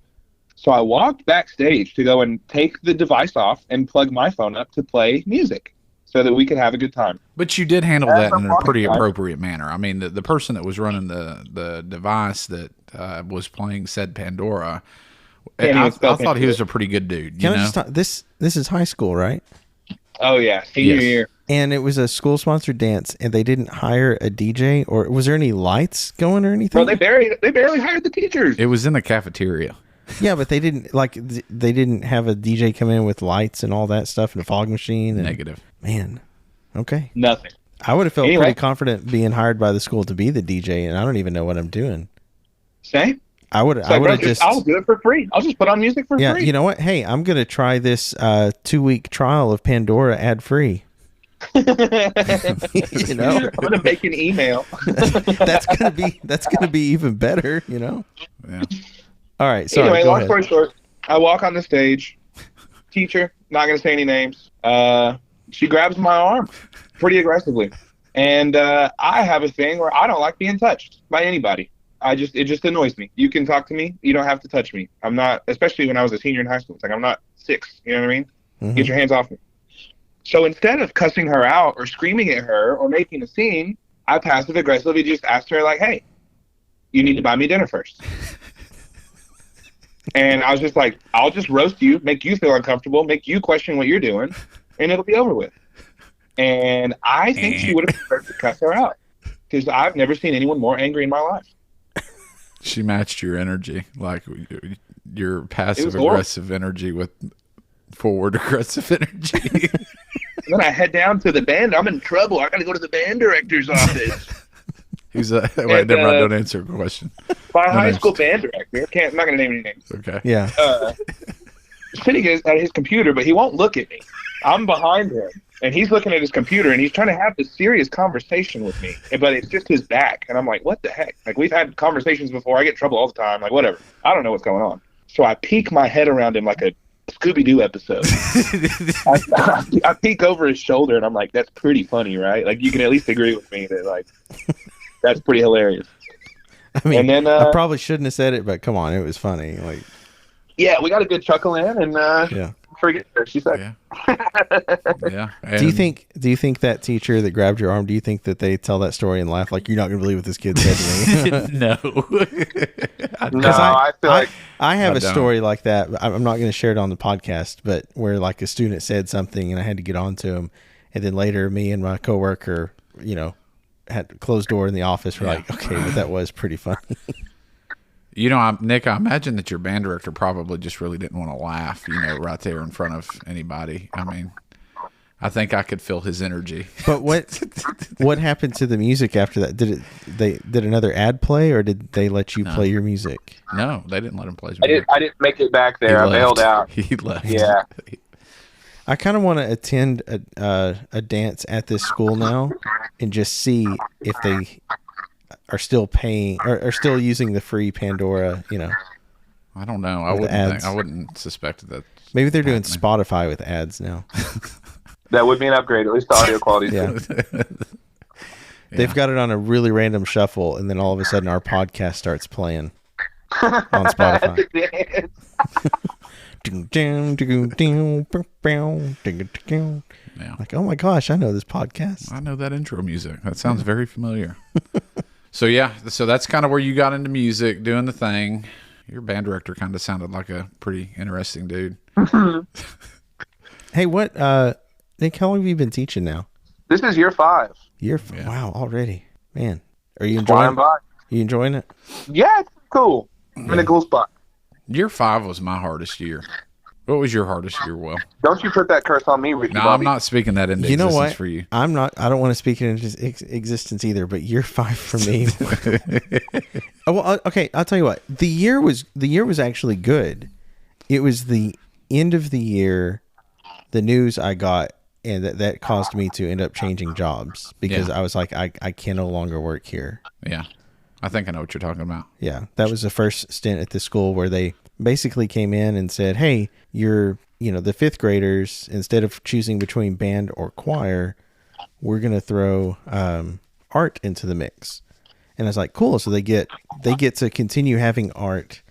So I walked backstage to go and take the device off and plug my phone up to play music so that we could have a good time. But you did handle that in a pretty appropriate manner. I mean, the person that was running the device that was playing said Pandora, I thought he was a pretty good dude. Can I just talk, this is high school, right? Oh, yeah, senior year. And it was a school-sponsored dance, and they didn't hire a DJ, or was there any lights going or anything? Well, they barely hired the teachers. It was in the cafeteria. Yeah, but they didn't they didn't have a DJ come in with lights and all that stuff and a fog machine. And, Negative. Man, okay. Nothing. I would have felt pretty confident being hired by the school to be the DJ, and I don't even know what I'm doing. Same. I would have just. I'll do it for free. I'll just put on music for free. Yeah, you know what? Hey, I'm gonna try this 2-week trial of Pandora ad free. I'm gonna make an email. that's gonna be even better. Yeah. All right. Sorry. Anyway, long story short, I walk on the stage. Teacher, not gonna say any names. She grabs my arm pretty aggressively, and I have a thing where I don't like being touched by anybody. It just annoys me. You can talk to me. You don't have to touch me. I'm not, especially when I was a senior in high school. It's like, I'm not 6. You know what I mean? Mm-hmm. Get your hands off me. So instead of cussing her out or screaming at her or making a scene, I passive aggressively just asked her, like, hey, you need to buy me dinner first. And I was just like, I'll just roast you, make you feel uncomfortable, make you question what you're doing, and it'll be over with. And I think she would have preferred to cuss her out, because I've never seen anyone more angry in my life. She matched your energy, like your passive aggressive energy with forward aggressive energy. And then I head down to the band. I'm in trouble. I got to go to the band director's office. Who's that? Wait, never mind. Don't answer a question. My high school band director. I'm not going to name any names. Okay. Yeah. Sitting at his computer, but he won't look at me. I'm behind him, and he's looking at his computer, and he's trying to have this serious conversation with me, but it's just his back. And I'm like, what the heck? Like, we've had conversations before. I get in trouble all the time. Like, whatever. I don't know what's going on. So I peek my head around him like a Scooby-Doo episode. I peek over his shoulder, and I'm like, that's pretty funny, right? Like, you can at least agree with me that, like, that's pretty hilarious. I mean, and then, I probably shouldn't have said it, but come on, it was funny. Like, yeah, we got a good chuckle in, and yeah. Forget her. She's like, yeah. Do you think that teacher that grabbed your arm? Do you think that they tell that story and laugh like, you're not going to believe what this kid said to me? No. I feel like I have a story like that. I'm not going to share it on the podcast, but where like a student said something and I had to get on to him, and then later me and my coworker, had closed door in the office. We're like, okay, but that was pretty funny. Nick, I imagine that your band director probably just really didn't want to laugh, right there in front of anybody. I mean, I think I could feel his energy. But what happened to the music after that? Did another ad play, or did they let you play your music? No, they didn't let him play his music. I didn't make it back there. I bailed out. He left. Yeah. I kind of want to attend a dance at this school now and just see if they are still paying or still using the free Pandora, I don't know. I wouldn't suspect that. Maybe they're doing Spotify with ads now. That would be an upgrade. At least the audio quality. Yeah. They've got it on a really random shuffle, and then all of a sudden our podcast starts playing on Spotify. Yeah. Like, oh my gosh, I know this podcast. I know that intro music. That sounds very familiar. So that's kind of where you got into music, doing the thing. Your band director kind of sounded like a pretty interesting dude. Hey, Nick, how long have you been teaching now? This is year 5. Wow, already. Man, are you enjoying it? You enjoying it? Yeah, it's cool. I'm in a cool spot. Year 5 was my hardest year. What was your hardest year, Will? Don't you put that curse on me, Ricky. No, Bobby. I'm not speaking that into existence for you. I don't want to speak it into existence either, but year 5 for me. Well, okay, I'll tell you what. The year was actually good. It was the end of the year, the news I got, and that caused me to end up changing jobs because I was like, I can no longer work here. Yeah. I think I know what you're talking about. Yeah, that was the first stint at the school where they basically came in and said, "Hey, the fifth graders, instead of choosing between band or choir, we're gonna throw art into the mix." And I was like, "Cool!" So they get to continue having art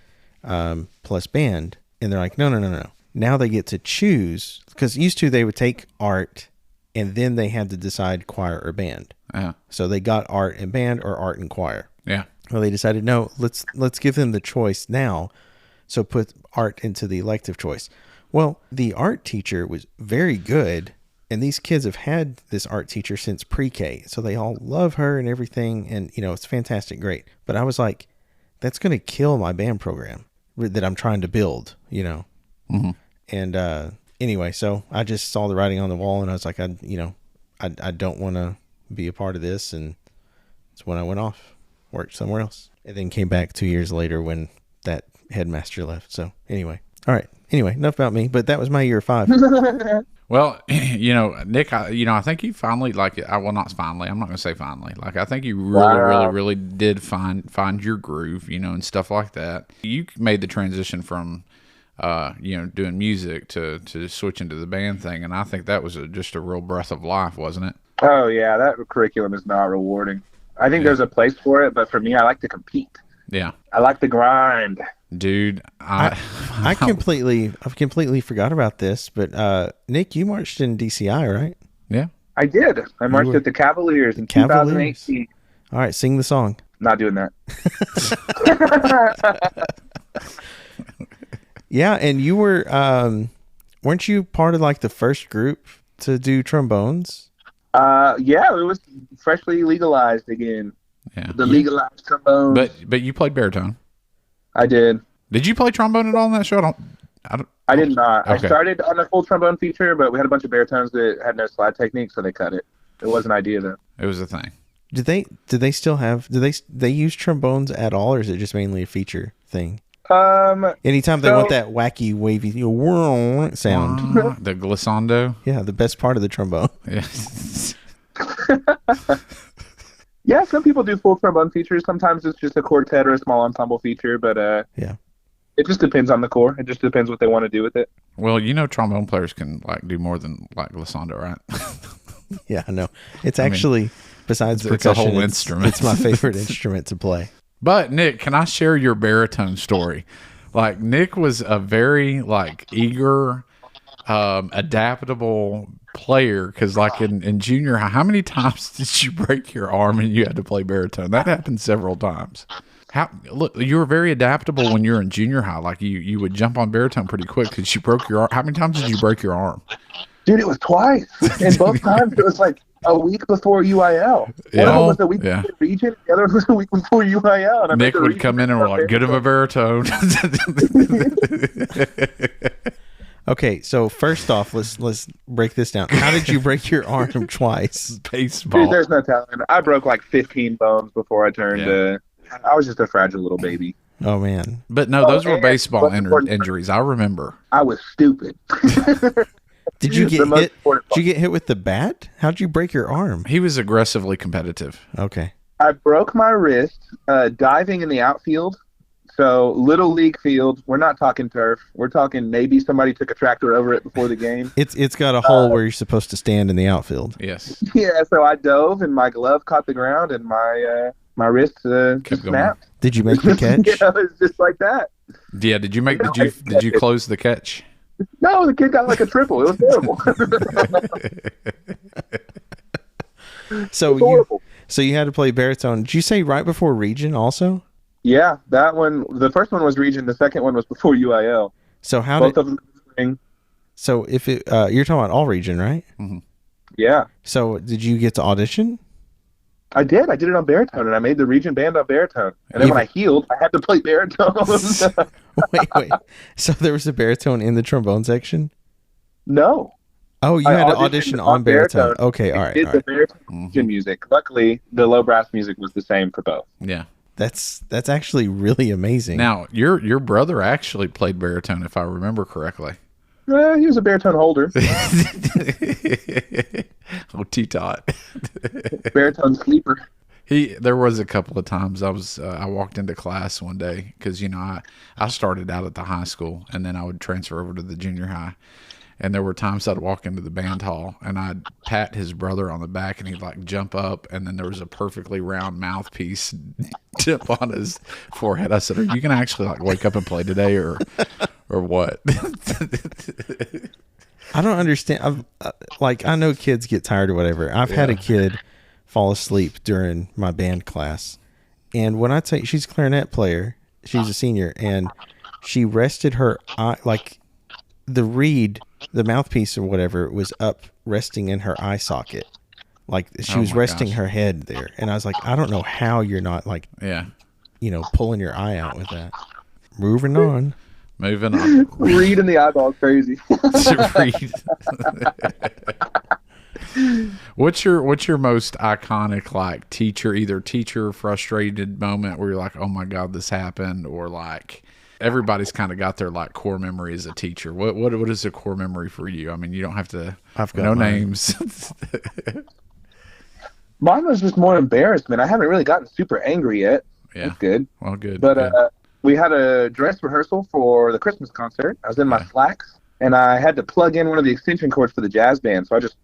plus band, and they're like, "No. Now they get to choose, because used to they would take art, and then they had to decide choir or band. Yeah. So they got art and band or art and choir. Yeah. Well, they decided, no, let's give them the choice now. So put art into the elective choice. Well, the art teacher was very good, and these kids have had this art teacher since pre-K. So they all love her and everything, and it's fantastic, great. But I was like, that's going to kill my band program that I'm trying to build, Mm-hmm. And anyway, so I just saw the writing on the wall, and I was like, I don't want to be a part of this, and it's when I went off. Worked somewhere else, and then came back 2 years later when that headmaster left. So anyway, all right. Anyway, enough about me, but that was my year 5. Well, Nick, I think you finally, well, not finally, I'm not going to say finally. I think you really did find your groove, and stuff like that. You made the transition from, doing music to switching to the band thing. And I think that was just a real breath of life, wasn't it? Oh yeah, that curriculum is not rewarding. I think there's a place for it, but for me, I like to compete. Yeah. I like to grind. Dude, I've completely forgot about this, but Nick, you marched in DCI, right? Yeah. I did. I marched at the Cavaliers in 2018. All right, sing the song. Not doing that. Yeah, and you weren't you part of the first group to do trombones? Yeah, it was freshly legalized again. Yeah. The legalized trombone. But you played baritone. I did. Did you play trombone at all in that show? I did not. Okay. I started on a full trombone feature, but we had a bunch of baritones that had no slide technique, so they cut it. It was an idea though. It was a thing. Did they still have? Do they use trombones at all, or is it just mainly a feature thing? Anytime they want that wacky wavy sound, the glissando. Yeah, the best part of the trombone. Yeah. Yeah, some people do full trombone features. Sometimes it's just a quartet or a small ensemble feature, but yeah, it just depends on the corps. It just depends what they want to do with it. Well, trombone players can do more than glissando, right? Yeah, I know. It's actually besides it's percussion, a whole instrument. It's my favorite instrument to play. But Nick, can I share your baritone story? Nick was a very eager, adaptable player, because in junior high, how many times did you break your arm and you had to play baritone? That happened several times. Look, you were very adaptable when you were in junior high. You would jump on baritone pretty quick because you broke your arm. How many times did you break your arm? Dude, it was twice, and both times it was a week before UIL. Yeah. One was a week before region, the other was a week before UIL. And Nick would come in and we're like, "Get him a baritone." Okay, so first off, let's break this down. How did you break your arm twice? Baseball. Dude, there's no telling. I broke 15 bones before I turned. I was just a fragile little baby. Oh man! But no, those were baseball injuries. I remember. I was stupid. Did you get hit? Did you get hit with the bat? How'd you break your arm? He was aggressively competitive. Okay. I broke my wrist diving in the outfield. So little league field. We're not talking turf. We're talking maybe somebody took a tractor over it before the game. It's got a hole where you're supposed to stand in the outfield. Yes. Yeah. So I dove and my glove caught the ground and my wrist just snapped. Did you make the catch? Yeah, it was just like that. Yeah. Did you close the catch? No, the kid got a triple. It was terrible. So you had to play baritone. Did you say right before region also? Yeah, that one. The first one was region. The second one was before UIL. So both of them? So if you're talking about all region, right? Mm-hmm. Yeah. So did you get to audition? I did. I did it on baritone, and I made the region band on baritone. And then when I healed, I had to play baritone. Wait. So there was a baritone in the trombone section? No. Oh, you had to audition on baritone. Okay, all right. Did the baritone music. Luckily, the low brass music was the same for both. Yeah. That's actually really amazing. Now, your brother actually played baritone, if I remember correctly. He was a baritone holder. Oh, T-Tot. Baritone sleeper. There was a couple of times I walked into class one day because I started out at the high school and then I would transfer over to the junior high, and there were times I'd walk into the band hall and I'd pat his brother on the back and he'd like jump up, and then there was a perfectly round mouthpiece tip on his forehead. I said, "Are you gonna actually like wake up and play today or what?" I don't understand. I know kids get tired or whatever. I've had a kid fall asleep during my band class, and when I tell you, she's a clarinet player, she's a senior, and she rested her eye, like the reed, the mouthpiece or whatever was up resting in her eye socket, like she was resting her head there, and I was like, I don't know how you're not like pulling your eye out with that. Moving on. Reed in the eyeball is crazy. What's your most iconic like teacher frustrated moment where you're like, oh my God, this happened, or like everybody's kind of got their like core memory as a teacher. What is a core memory for you? I mean, you don't have to. I've got no mine. names. Mine was just more embarrassment. I haven't really gotten super angry yet. Yeah, that's good. Well, good. But good. We had a dress rehearsal for the Christmas concert. I was in my slacks, and I had to plug in one of the extension cords for the jazz band. So I just,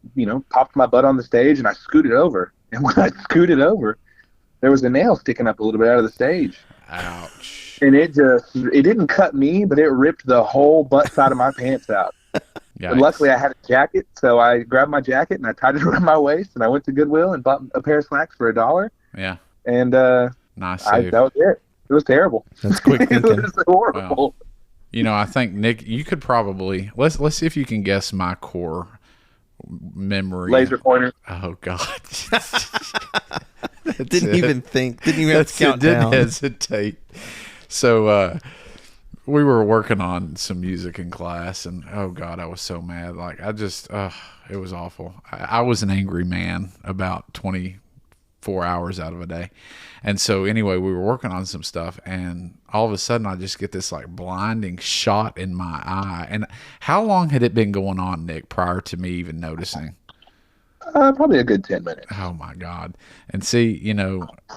popped my butt on the stage, and I scooted over. And when I scooted over, there was a nail sticking up a little bit out of the stage. Ouch. And it didn't cut me, but it ripped the whole butt side of my pants out. But luckily, I had a jacket, so I grabbed my jacket, and I tied it around my waist, and I went to Goodwill and bought a pair of slacks for $1. Yeah. And nice save. that was it. It was terrible. That's quick thinking. It was horrible. Well, I think Nick, you could probably let's see if you can guess my core memory. Laser pointer. Oh God! Didn't even think. Didn't even have to count down. Didn't hesitate. So we were working on some music in class, and oh God, I was so mad. Like it was awful. I was an angry man about 24 hours out of a day. And so anyway, we were working on some stuff, and all of a sudden I just get this like blinding shot in my eye. And how long had it been going on, Nick, prior to me even noticing? Probably a good 10 minutes. Oh my God. And see,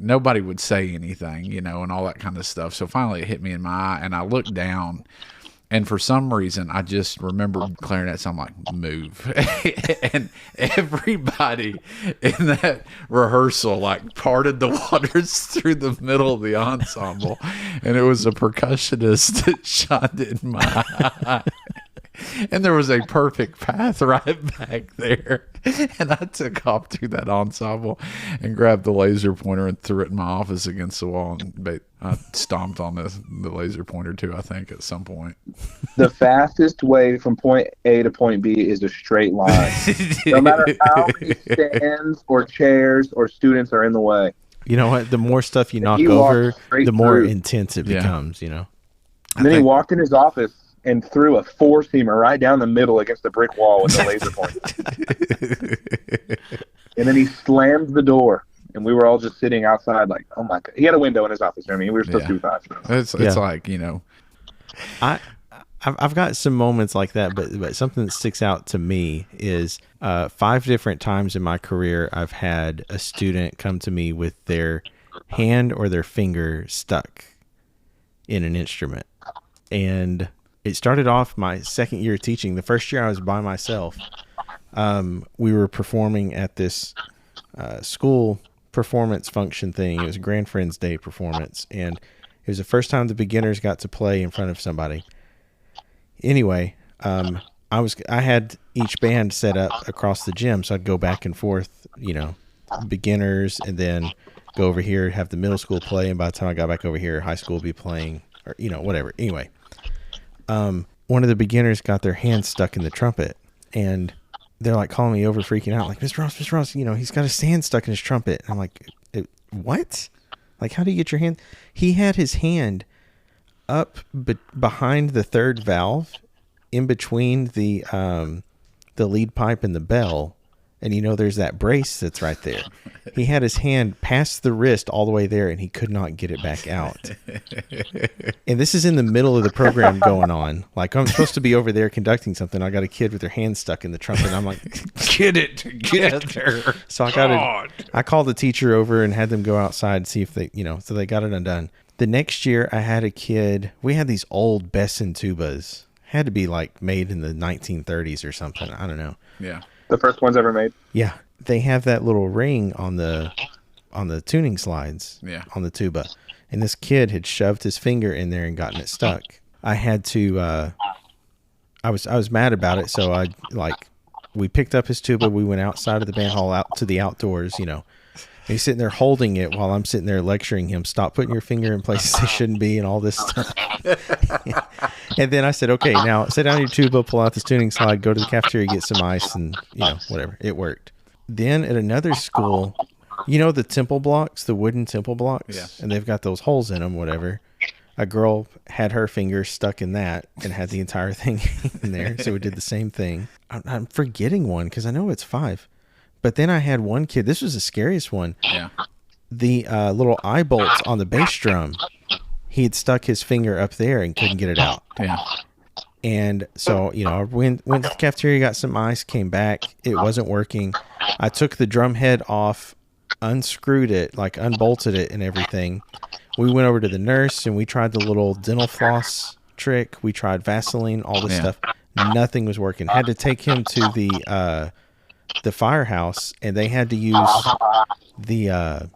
nobody would say anything, and all that kind of stuff. So finally it hit me in my eye, and I looked down, and for some reason, I just remembered clarinet, so I'm like, move. And everybody in that rehearsal, like, parted the waters through the middle of the ensemble. And it was a percussionist that shined in my eye. And there was a perfect path right back there. And I took off through that ensemble and grabbed the laser pointer and threw it in my office against the wall. And I stomped on the laser pointer too, I think, at some point. The fastest way from point A to point B is a straight line. No matter how many stands or chairs or students are in the way. You know what? The more stuff you knock over, the more through. Intense it becomes, And then he walked in his office and threw a four-seamer right down the middle against the brick wall with the laser pointer. And then he slammed the door, and we were all just sitting outside like, oh, my God. He had a window in his office. We were supposed to be fast. It's like, I've got some moments like that, but something that sticks out to me is 5 different times in my career I've had a student come to me with their hand or their finger stuck in an instrument. And it started off my second year teaching. The first year I was by myself. We were performing at this school performance function thing. It was a Grand Friends Day performance, and it was the first time the beginners got to play in front of somebody. Anyway, I had each band set up across the gym, so I'd go back and forth, beginners, and then go over here, have the middle school play, and by the time I got back over here, high school would be playing, or whatever. Anyway. One of the beginners got their hand stuck in the trumpet, and they're like calling me over, freaking out, like, Mr. Ross, he's got his hand stuck in his trumpet. And I'm like, what? Like, how do you get your hand? He had his hand up behind the third valve, in between the lead pipe and the bell, And there's that brace that's right there. He had his hand past the wrist all the way there, and he could not get it back out. And this is in the middle of the program going on. Like, I'm supposed to be over there conducting something. I got a kid with their hand stuck in the trumpet, and I'm like, get it together. So I called the teacher over and had them go outside and see if they, so they got it undone. The next year, I had a kid. We had these old Besson tubas. Had to be like made in the 1930s or something. I don't know. Yeah. The first ones ever made. Yeah. They have that little ring on the tuning slides on the tuba. And this kid had shoved his finger in there and gotten it stuck. I had to, I was mad about it. So we picked up his tuba. We went outside of the band hall out to the outdoors, And he's sitting there holding it while I'm sitting there lecturing him. Stop putting your finger in places they shouldn't be and all this stuff. And then I said, okay, now sit down your tuba, pull out this tuning slide, go to the cafeteria, get some ice, and, whatever. It worked. Then at another school, the temple blocks, the wooden temple blocks? Yes. And they've got those holes in them, whatever. A girl had her finger stuck in that and had the entire thing in there. So we did the same thing. I'm forgetting one because I know it's 5. But then I had one kid. This was the scariest one. Yeah. The little eye bolts on the bass drum. He had stuck his finger up there and couldn't get it out. Yeah. And so, I went to the cafeteria, got some ice, came back. It wasn't working. I took the drum head off, unscrewed it, like unbolted it and everything. We went over to the nurse and we tried the little dental floss trick. We tried Vaseline, all this stuff. Nothing was working. Had to take him to the firehouse, and they had to use the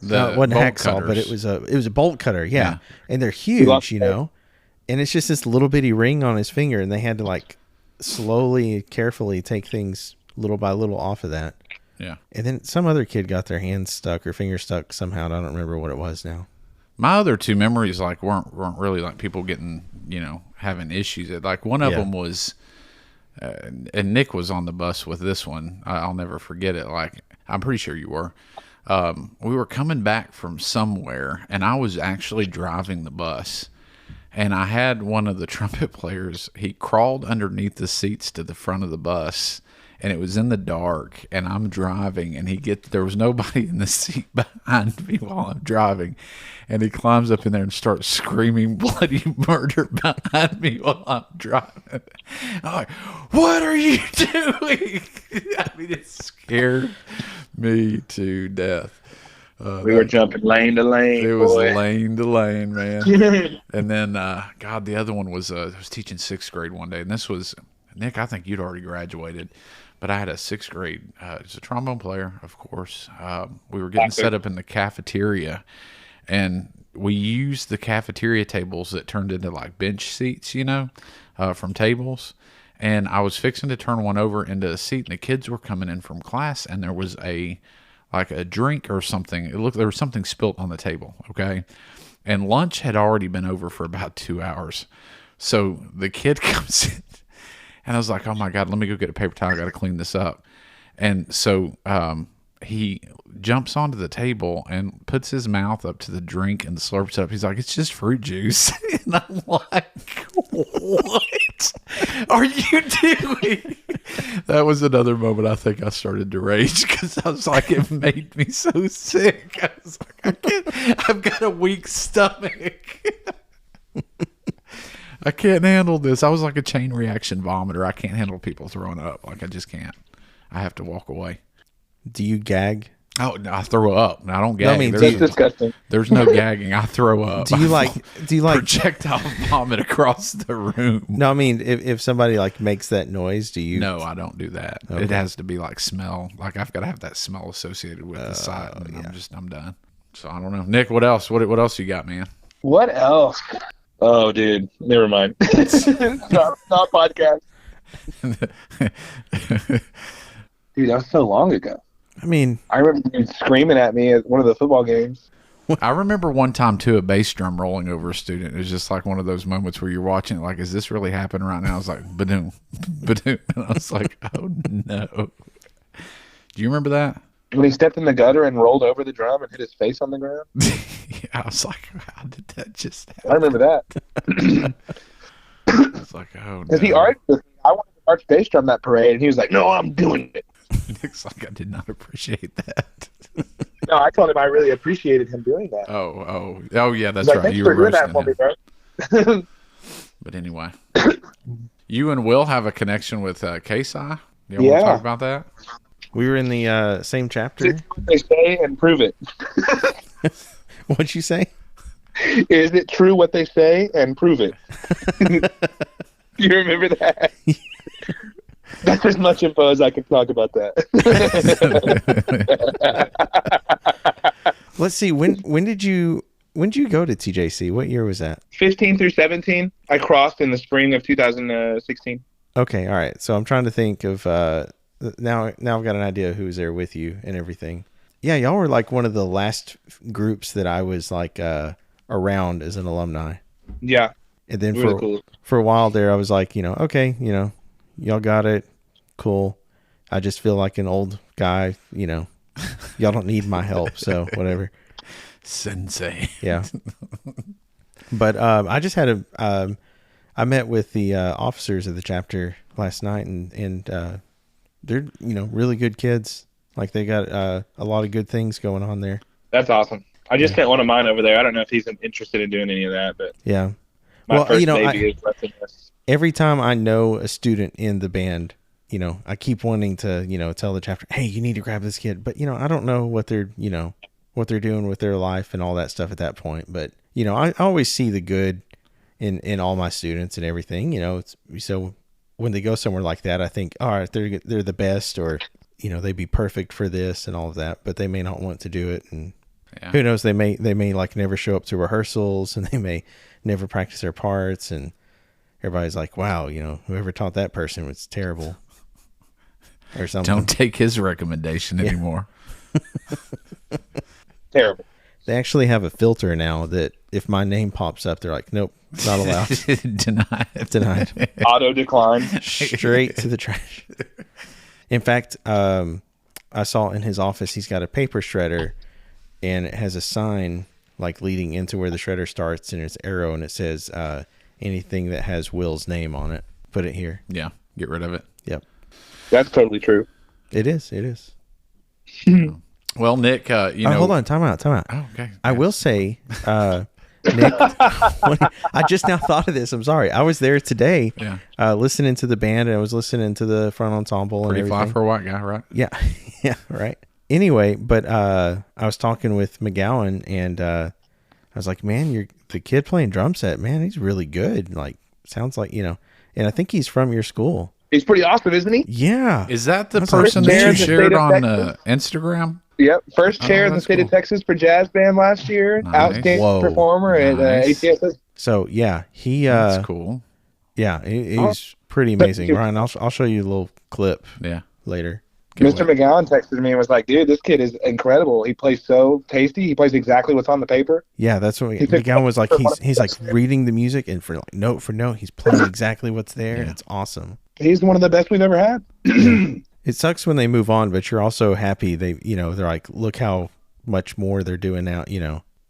it wasn't hacksaw, but it was a bolt cutter, yeah. And they're huge, and it's just this little bitty ring on his finger, and they had to like slowly, carefully take things little by little off of that. Yeah. And then some other kid got their hand stuck or finger stuck somehow. I don't remember what it was now. My other two memories weren't really like people getting having issues. Like one of them was. And Nick was on the bus with this one. I'll never forget it. Like, I'm pretty sure you were. We were coming back from somewhere, and I was actually driving the bus. And I had one of the trumpet players. He crawled underneath the seats to the front of the bus, and it was in the dark. And I'm driving, and there was nobody in the seat behind me while I'm driving. And he climbs up in there and starts screaming bloody murder behind me while I'm driving. I'm like, what are you doing? I mean, it scared me to death. We were jumping lane to lane. It was lane to lane, man. And then, the other one was, I was teaching 6th grade one day. And this was, Nick, I think you'd already graduated. But I had a 6th grade, it's a trombone player, of course. We were getting set up in the cafeteria. And we used the cafeteria tables that turned into like bench seats, from tables. And I was fixing to turn one over into a seat, and the kids were coming in from class, and there was a drink or something. There was something spilt on the table, okay? And lunch had already been over for about 2 hours. So the kid comes in, and I was like, oh my God, let me go get a paper towel. I got to clean this up. And so he jumps onto the table and puts his mouth up to the drink and slurps it up. He's like, it's just fruit juice. And I'm like, what are you doing? That was another moment I think I started to rage because I was like, it made me so sick. I was like, I've got a weak stomach. I can't handle this. I was like a chain reaction vomiter. I can't handle people throwing up. Like, I just can't. I have to walk away. Do you gag? Oh, no, I throw up. I don't gag. No, I mean, That's disgusting. There's no gagging. I throw up. Do you like projectile vomit across the room? No, I mean, if somebody like makes that noise, do you? No, I don't do that. Okay. It has to be like smell. Like, I've got to have that smell associated with the site, and I'm done. So I don't know. Nick, what else? What else you got, man? What else? Oh, dude, never mind. not podcast. Dude, that was so long ago. I mean, I remember you screaming at me at one of the football games. I remember one time, too, a bass drum rolling over a student. It was just like one of those moments where you're watching it like, is this really happening right now? I was like, ba-doom, ba-doom. And I was like, oh, no. Do you remember that? When he stepped in the gutter and rolled over the drum and hit his face on the ground? I was like, how did that just happen? I remember that. I was like, oh, no. Because he argued with me. I wanted to march bass drum that parade, and he was like, no, I'm doing it. Looks like I did not appreciate that. No, I told him I really appreciated him doing that. Oh, yeah, that's He's like, right. thanks You for were doing that roasting for me, him. bro. But anyway, you and Will have a connection with KSI. You want to Yeah. talk about that? We were in the same chapter. Just do what they say and prove it. What'd you say? Is it true what they say and prove it? You remember that? That's as much info as I can talk about that. Let's see. When did you go to TJC? What year was that? 15 through 17. I crossed in the spring of 2016. Okay, all right. So I'm trying to think of now I've got an idea of who was there with you and everything. Yeah, y'all were like one of the last groups that I was like around as an alumni. Yeah. And then Really cool. for a while there I was like, okay, y'all got it. Cool. I just feel like an old guy, y'all don't need my help, so whatever. Sensei. Yeah. But I just had I met with the officers of the chapter last night, and they're really good kids. Like they got a lot of good things going on there. That's awesome. I just sent one of mine over there. I don't know if he's interested in doing any of that, but Yeah. my first baby is less than this. Every time I know a student in the band, I keep wanting to, tell the chapter, hey, you need to grab this kid. But, I don't know what they're doing with their life and all that stuff at that point. But, I always see the good in all my students and everything, so when they go somewhere like that, I think, all right, they're the best, or, they'd be perfect for this and all of that, but they may not want to do it. And who knows, they may like never show up to rehearsals, and they may never practice their parts. And everybody's like, wow, whoever taught that person was terrible. Or something. Don't take his recommendation anymore. Terrible. They actually have a filter now that if my name pops up, they're like, nope, not allowed. Denied. Auto decline. Straight to the trash. In fact, I saw in his office, he's got a paper shredder, and it has a sign like leading into where the shredder starts, and it's arrow, and it says anything that has Will's name on it, put it here. Yeah, get rid of it. Yep. That's totally true. It is. Well, Nick, hold on. Time out. Oh, okay. I will say, Nick, I just now thought of this. I'm sorry. I was there today, listening to the band, and I was listening to the front ensemble. Pretty and fly everything. for a white guy, right? Yeah. Yeah. Right. Anyway, but I was talking with McGowan, and I was like, man, the kid playing drum set, man, he's really good. Like, sounds like, and I think he's from your school. He's pretty awesome, isn't he? Yeah. Is that the That's person like- that you First chair in shared the on state of Instagram? Yep. First chair in the that's state cool. of Texas for jazz band last year. Nice. Outstanding Whoa. performer at Nice. ACSS. So yeah, he That's cool. yeah, he's pretty amazing. Ryan, I'll show you a little clip Yeah. later. Mr. McGowan texted me and was like, dude, this kid is incredible. He plays so tasty. He plays exactly what's on the paper. Yeah, that's what He took McGowan was like. one of He's like reading the music, and for like note for note, he's playing exactly what's there. Yeah. And it's awesome. He's one of the best we've ever had. It sucks when they move on, but you're also happy they're like, look how much more they're doing now.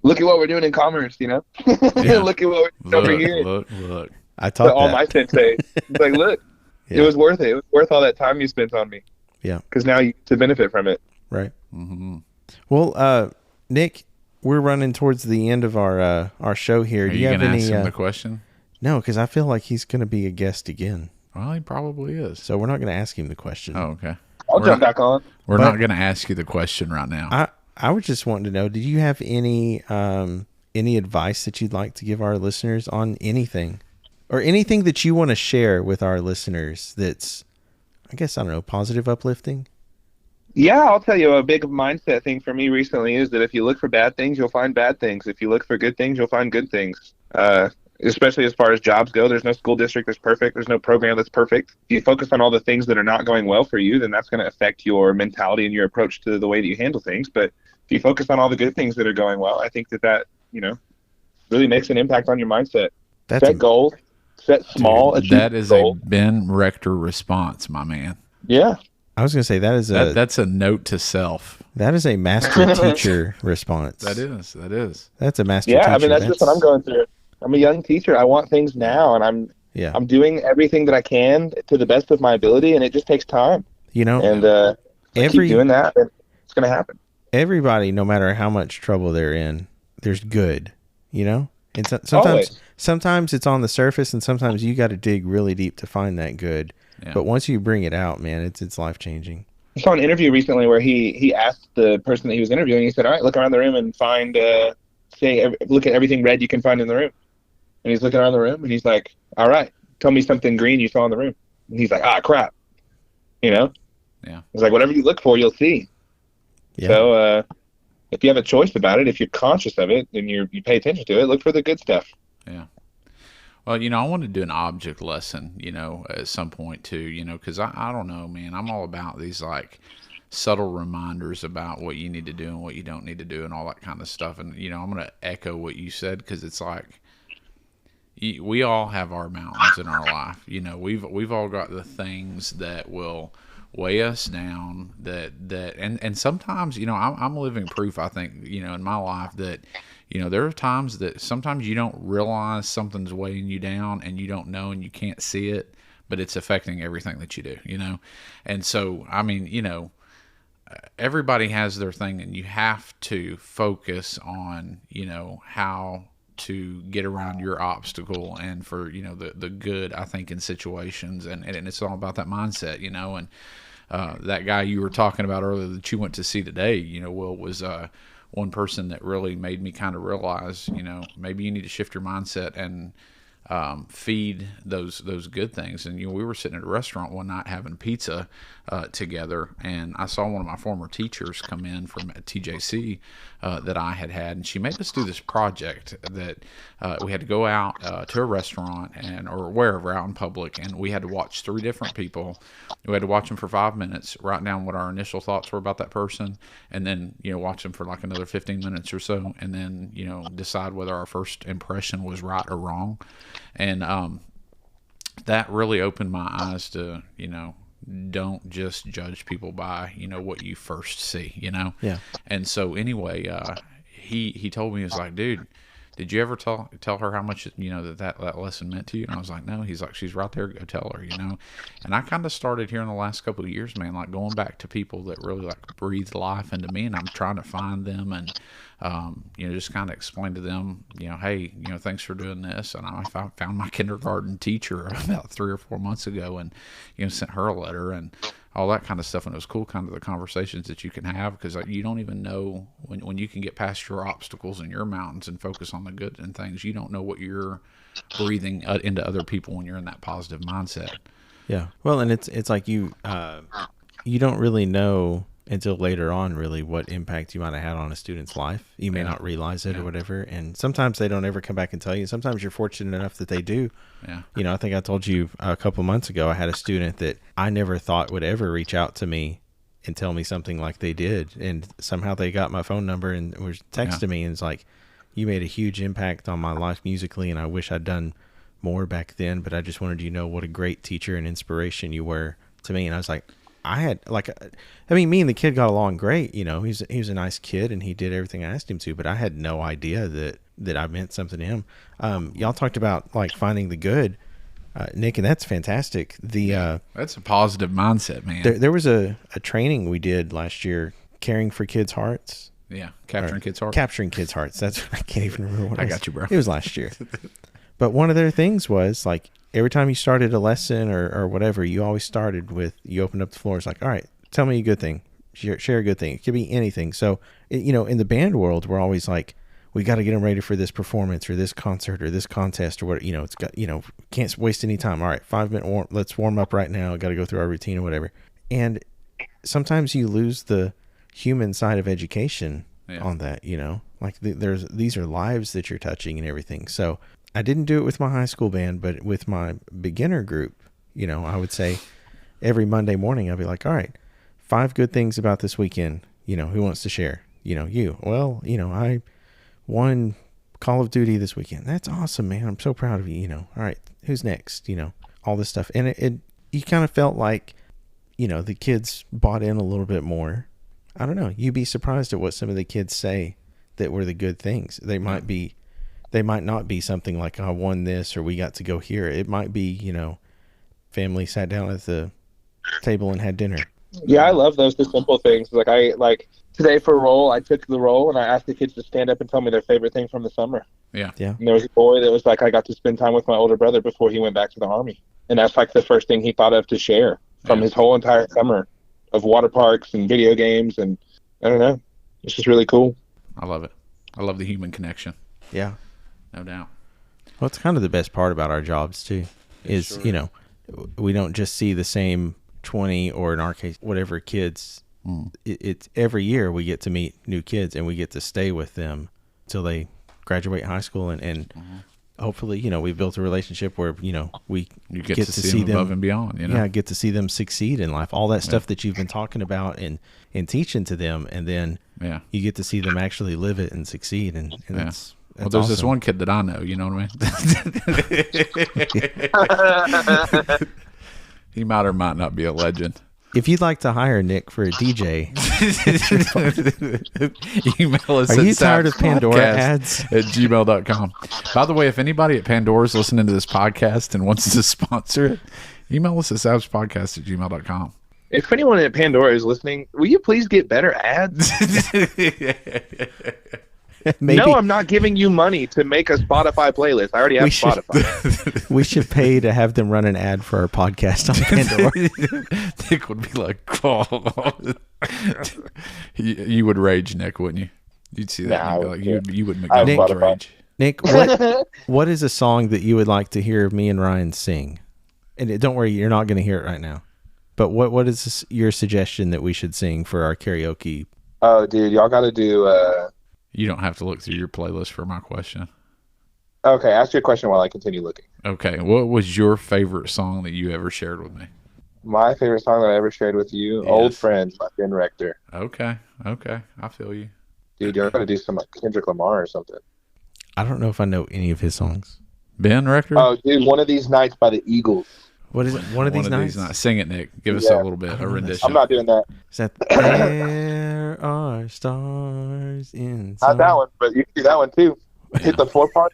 Look at what we're doing in commerce, Look at what we're doing over here. Look. I taught All that. my sensei. It's like, look, Yeah. it was worth it. It was worth all that time you spent on me. Yeah. Because now you get to benefit from it. Right. Mm-hmm. Well, Nick, we're running towards the end of our show here. Are Do you you have going to any? ask him the question? No, because I feel like he's going to be a guest again. Well, he probably is. So we're not going to ask him the question. Oh, okay. I'll We're jump not- back on. We're But- not going to ask you the question right now. I was just wanting to know, did you have any advice that you'd like to give our listeners on anything, or anything that you want to share with our listeners that's, I guess, I don't know, positive, uplifting? Yeah, I'll tell you, a big mindset thing for me recently is that if you look for bad things, you'll find bad things. If you look for good things, you'll find good things. Especially as far as jobs go, there's no school district that's perfect. There's no program that's perfect. If you focus on all the things that are not going well for you, then that's going to affect your mentality and your approach to the way that you handle things. But if you focus on all the good things that are going well, I think that really makes an impact on your mindset. That's Set goals, set small, Dude, that is goals. a Ben Rector response, my man. Yeah. I was going to say That's a note to self. that is a master teacher response. That is. That's a master Yeah, teacher. I mean, that's just what I'm going through. I'm a young teacher. I want things now, and I'm doing everything that I can to the best of my ability, and it just takes time. You know, And Keep doing that, and it's going to happen. Everybody, no matter how much trouble they're in, there's good, you know? And Always. sometimes it's on the surface, and sometimes you got to dig really deep to find that good. Yeah. But once you bring it out, man, it's life-changing. I saw an interview recently where he asked the person that he was interviewing, he said, all right, look around the room and find, look at everything red you can find in the room. And he's looking around the room, and he's like, all right, tell me something green you saw in the room. And he's like, crap. You know? Yeah. It's like, whatever you look for, you'll see. Yeah. So if you have a choice about it, if you're conscious of it and you pay attention to it, look for the good stuff. Yeah. Well, I want to do an object lesson, at some point too, because I don't know, man. I'm all about these like subtle reminders about what you need to do and what you don't need to do and all that kind of stuff. And, I'm going to echo what you said, because it's like we all have our mountains in our life. We've all got the things that will weigh us down, and sometimes, I'm living proof, I think, in my life that, there are times that sometimes you don't realize something's weighing you down and you don't know and you can't see it, but it's affecting everything that you do, And so, I mean, everybody has their thing, and you have to focus on, how to get around your obstacle and for, the good, I think, in situations. And it's all about that mindset, and that guy you were talking about earlier that you went to see today, Will, was one person that really made me kind of realize, maybe you need to shift your mindset and feed those good things. And we were sitting at a restaurant one night having pizza together, and I saw one of my former teachers come in from TJC that I had, and she made us do this project that we had to go out to a restaurant or wherever out in public, and we had to watch 3 different people. We had to watch them for 5 minutes, write down what our initial thoughts were about that person, and then watch them for like another 15 minutes or so, and then decide whether our first impression was right or wrong. And that really opened my eyes to, don't just judge people by, what you first see, Yeah. And so anyway, he told me, he was like, dude, did you ever tell her how much, that lesson meant to you? And I was like, no. He's like, she's right there. Go tell her, And I kind of started here in the last couple of years, man, like going back to people that really like breathed life into me, and I'm trying to find them and, just kind of explain to them, hey, thanks for doing this. And I found my kindergarten teacher about 3 or 4 months ago, and, sent her a letter and all that kind of stuff. And it was cool, kind of the conversations that you can have, because you don't even know when you can get past your obstacles and your mountains and focus on the good and things, you don't know what you're breathing into other people when you're in that positive mindset. Yeah. Well, and it's like you don't really know until later on really what impact you might have had on a student's life. You may not realize it or whatever. And sometimes they don't ever come back and tell you. Sometimes you're fortunate enough that they do. Yeah. I think I told you a couple months ago, I had a student that I never thought would ever reach out to me and tell me something like they did. And somehow they got my phone number and were texting me, and it's like, you made a huge impact on my life musically, and I wish I'd done more back then, but I just wanted you to know what a great teacher and inspiration you were to me. And I was like, me and the kid got along great. He was a nice kid, and he did everything I asked him to, but I had no idea that I meant something to him. Y'all talked about like finding the good, Nick, and that's fantastic. That's a positive mindset, man. There was a training we did last year, caring for kids' hearts. Yeah. Capturing kids' hearts. Capturing kids' hearts. That's, I can't even remember what it was. I got you, bro. It was last year. But one of their things was like, every time you started a lesson or whatever, you always started with, you opened up the floor. It's like, all right, tell me a good thing. Share a good thing. It could be anything. So, in the band world, we're always like, we got to get them ready for this performance or this concert or this contest or what, it's got, can't waste any time. All right, 5-minute let's warm up right now. Got to go through our routine or whatever. And sometimes you lose the human side of education on that, like these are lives that you're touching and everything. So I didn't do it with my high school band, but with my beginner group, I would say every Monday morning, I'd be like, all right, 5 good things about this weekend. Who wants to share? You. Well, I won Call of Duty this weekend. That's awesome, man. I'm so proud of you. All right, who's next? All this stuff. And you kind of felt like, the kids bought in a little bit more. I don't know. You'd be surprised at what some of the kids say that were the good things. They might not be something like, I won this or we got to go here. It might be, family sat down at the table and had dinner. Yeah, I love those, the simple things. Like today for roll, I took the roll and I asked the kids to stand up and tell me their favorite thing from the summer. Yeah. Yeah. And there was a boy that was like, I got to spend time with my older brother before he went back to the Army. And that's like the first thing he thought of to share from his whole entire summer of water parks and video games. And I don't know. It's just really cool. I love it. I love the human connection. Yeah. No doubt. Well, it's kind of the best part about our jobs too, is, you know, we don't just see the same 20 or in our case, whatever kids. It's every year we get to meet new kids and we get to stay with them till they graduate high school and hopefully, you know, we've built a relationship where, you know, you get to see them above and beyond, you know? Yeah, get to see them succeed in life. All that stuff that you've been talking about and teaching to them, and then you get to see them actually live it and succeed. And that's well, there's awesome. this one kid that I know, you know what I mean? He might or might not be a legend. If you'd like to hire Nick for a DJ, email us are at you tired of Pandora podcast ads? at gmail.com. By the way, if anybody at Pandora is listening to this podcast and wants to sponsor it, email us at savspodcast at gmail.com. If anyone at Pandora is listening, will you please get better ads? Maybe No, I'm not giving you money to make a Spotify playlist. I already have Spotify. we should pay to have them run an ad for our podcast on Pandora. Nick would be like, oh. You would rage, Nick, wouldn't you? You'd see that. Nah, and you'd be like, you would make I have Nick Spotify. rage. Nick, what is a song that you would like to hear me and Ryan sing? And don't worry, you're not going to hear it right now. But what is your suggestion that we should sing for our karaoke? Oh, dude, y'all got to do... You don't have to look through your playlist for my question. Okay, ask your question while I continue looking. Okay, what was your favorite song that you ever shared with me? My favorite song that I ever shared with you, Yes. Old Friends by Ben Rector. Okay, I feel you. Dude, you're going to do some like Kendrick Lamar or something. I don't know if I know any of his songs. Ben Rector? Oh, dude, One of These Nights by the Eagles. What is it? One of these nights? Sing it, Nick. Give us a little bit, a rendition. I'm not doing that. Is that there are stars inside? Not that one, but you can do that one too. Hit the 4-part.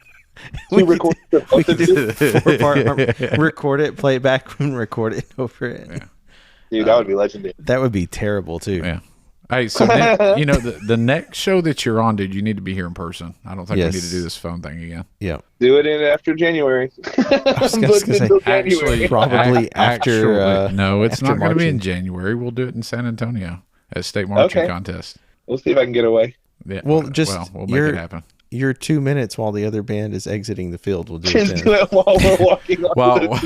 We record could do the 4-part, record it, play it back, and record it over it. Yeah. Dude, that would be legendary. That would be terrible too. Yeah. Hey, so Nick, you know, the next show that you're on, dude, you need to be here in person. I don't think we need to do this phone thing again. Yeah. Do it in after January. I was gonna say, Actually, probably after. No, it's after not going to be in Marching. January. We'll do it in San Antonio at State Marching Okay. Contest. We'll see if I can get away. Yeah. Well, just we'll make it happen. Your 2 minutes while the other band is exiting the field. We'll do it Just do then. it while we're walking on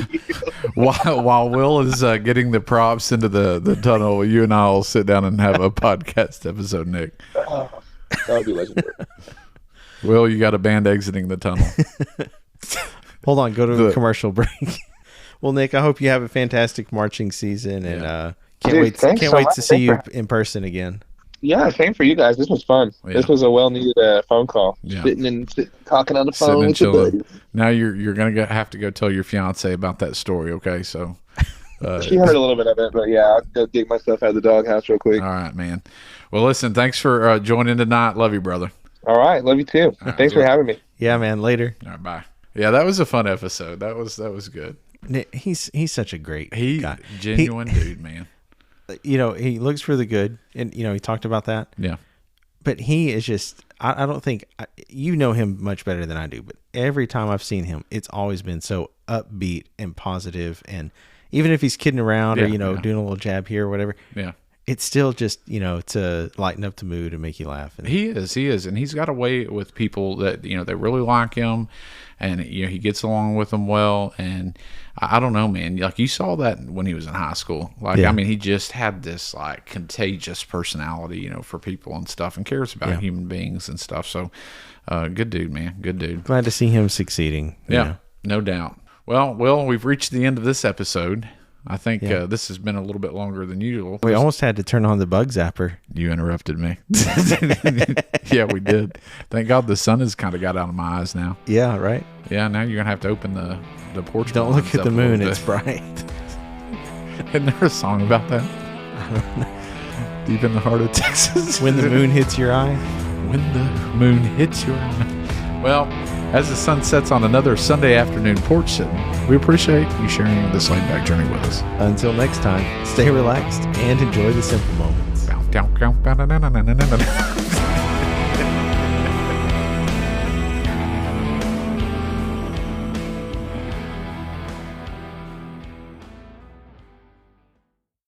While Will is getting the props into the tunnel, you and I will sit down and have a podcast episode, Nick. That would be legendary. Will, you got a band exiting the tunnel. Hold on, go to a commercial break. Well, Nick, I hope you have a fantastic marching season, and can't Dude, wait thanks can't so wait much. to see you Thanks in person again. Yeah, same for you guys. This was fun. Yeah. This was a well-needed phone call. Yeah. Sitting talking on the Sitting phone and with your chilling. buddies. Now you're gonna have to go tell your fiance about that story, okay? So She heard a little bit of it, but yeah, I'll go dig myself out of the doghouse real quick. all right, man. Well, listen, thanks for joining tonight. Love you, brother. All right, love you too. right, Thanks for good. having me. Yeah, man. Later. All right, bye. Yeah, that was a fun episode. That was good. Nick, he's such a great guy. Genuine dude, man. You know, he looks for the good, and you know, he talked about that. Yeah. But he is just, I don't think, you know him much better than I do, but every time I've seen him, it's always been so upbeat and positive. And even if he's kidding around or, you know, doing a little jab here or whatever, it's still just, you know, to lighten up the mood and make you laugh. And He is. And he's got a way with people that, you know, they really like him, and, you know, he gets along with them well. And I don't know, man, like you saw that when he was in high school. Like, I mean, he just had this like contagious personality, you know, for people and stuff, and cares about human beings and stuff. So good dude, man. Good dude. glad to see him succeeding. you Yeah, know. no doubt. Well, we've reached the end of this episode. I think this has been a little bit longer than usual. We almost had to turn on the bug zapper. You interrupted me. Yeah, we did. Thank God the sun has kind of got out of my eyes now. Yeah, right? Yeah, now you're going to have to open the porch. Don't blinds look at up the a little moon. bit. It's bright. Isn't there a song about that? Deep in the heart of Texas. When the moon hits your eye. When the moon hits your eye. Well, as the sun sets on another Sunday afternoon porch sitting, we appreciate you sharing this laid back journey with us. Until next time, stay relaxed and enjoy the simple moments. Bow, down, down, bow, na, na, na, na, na, na.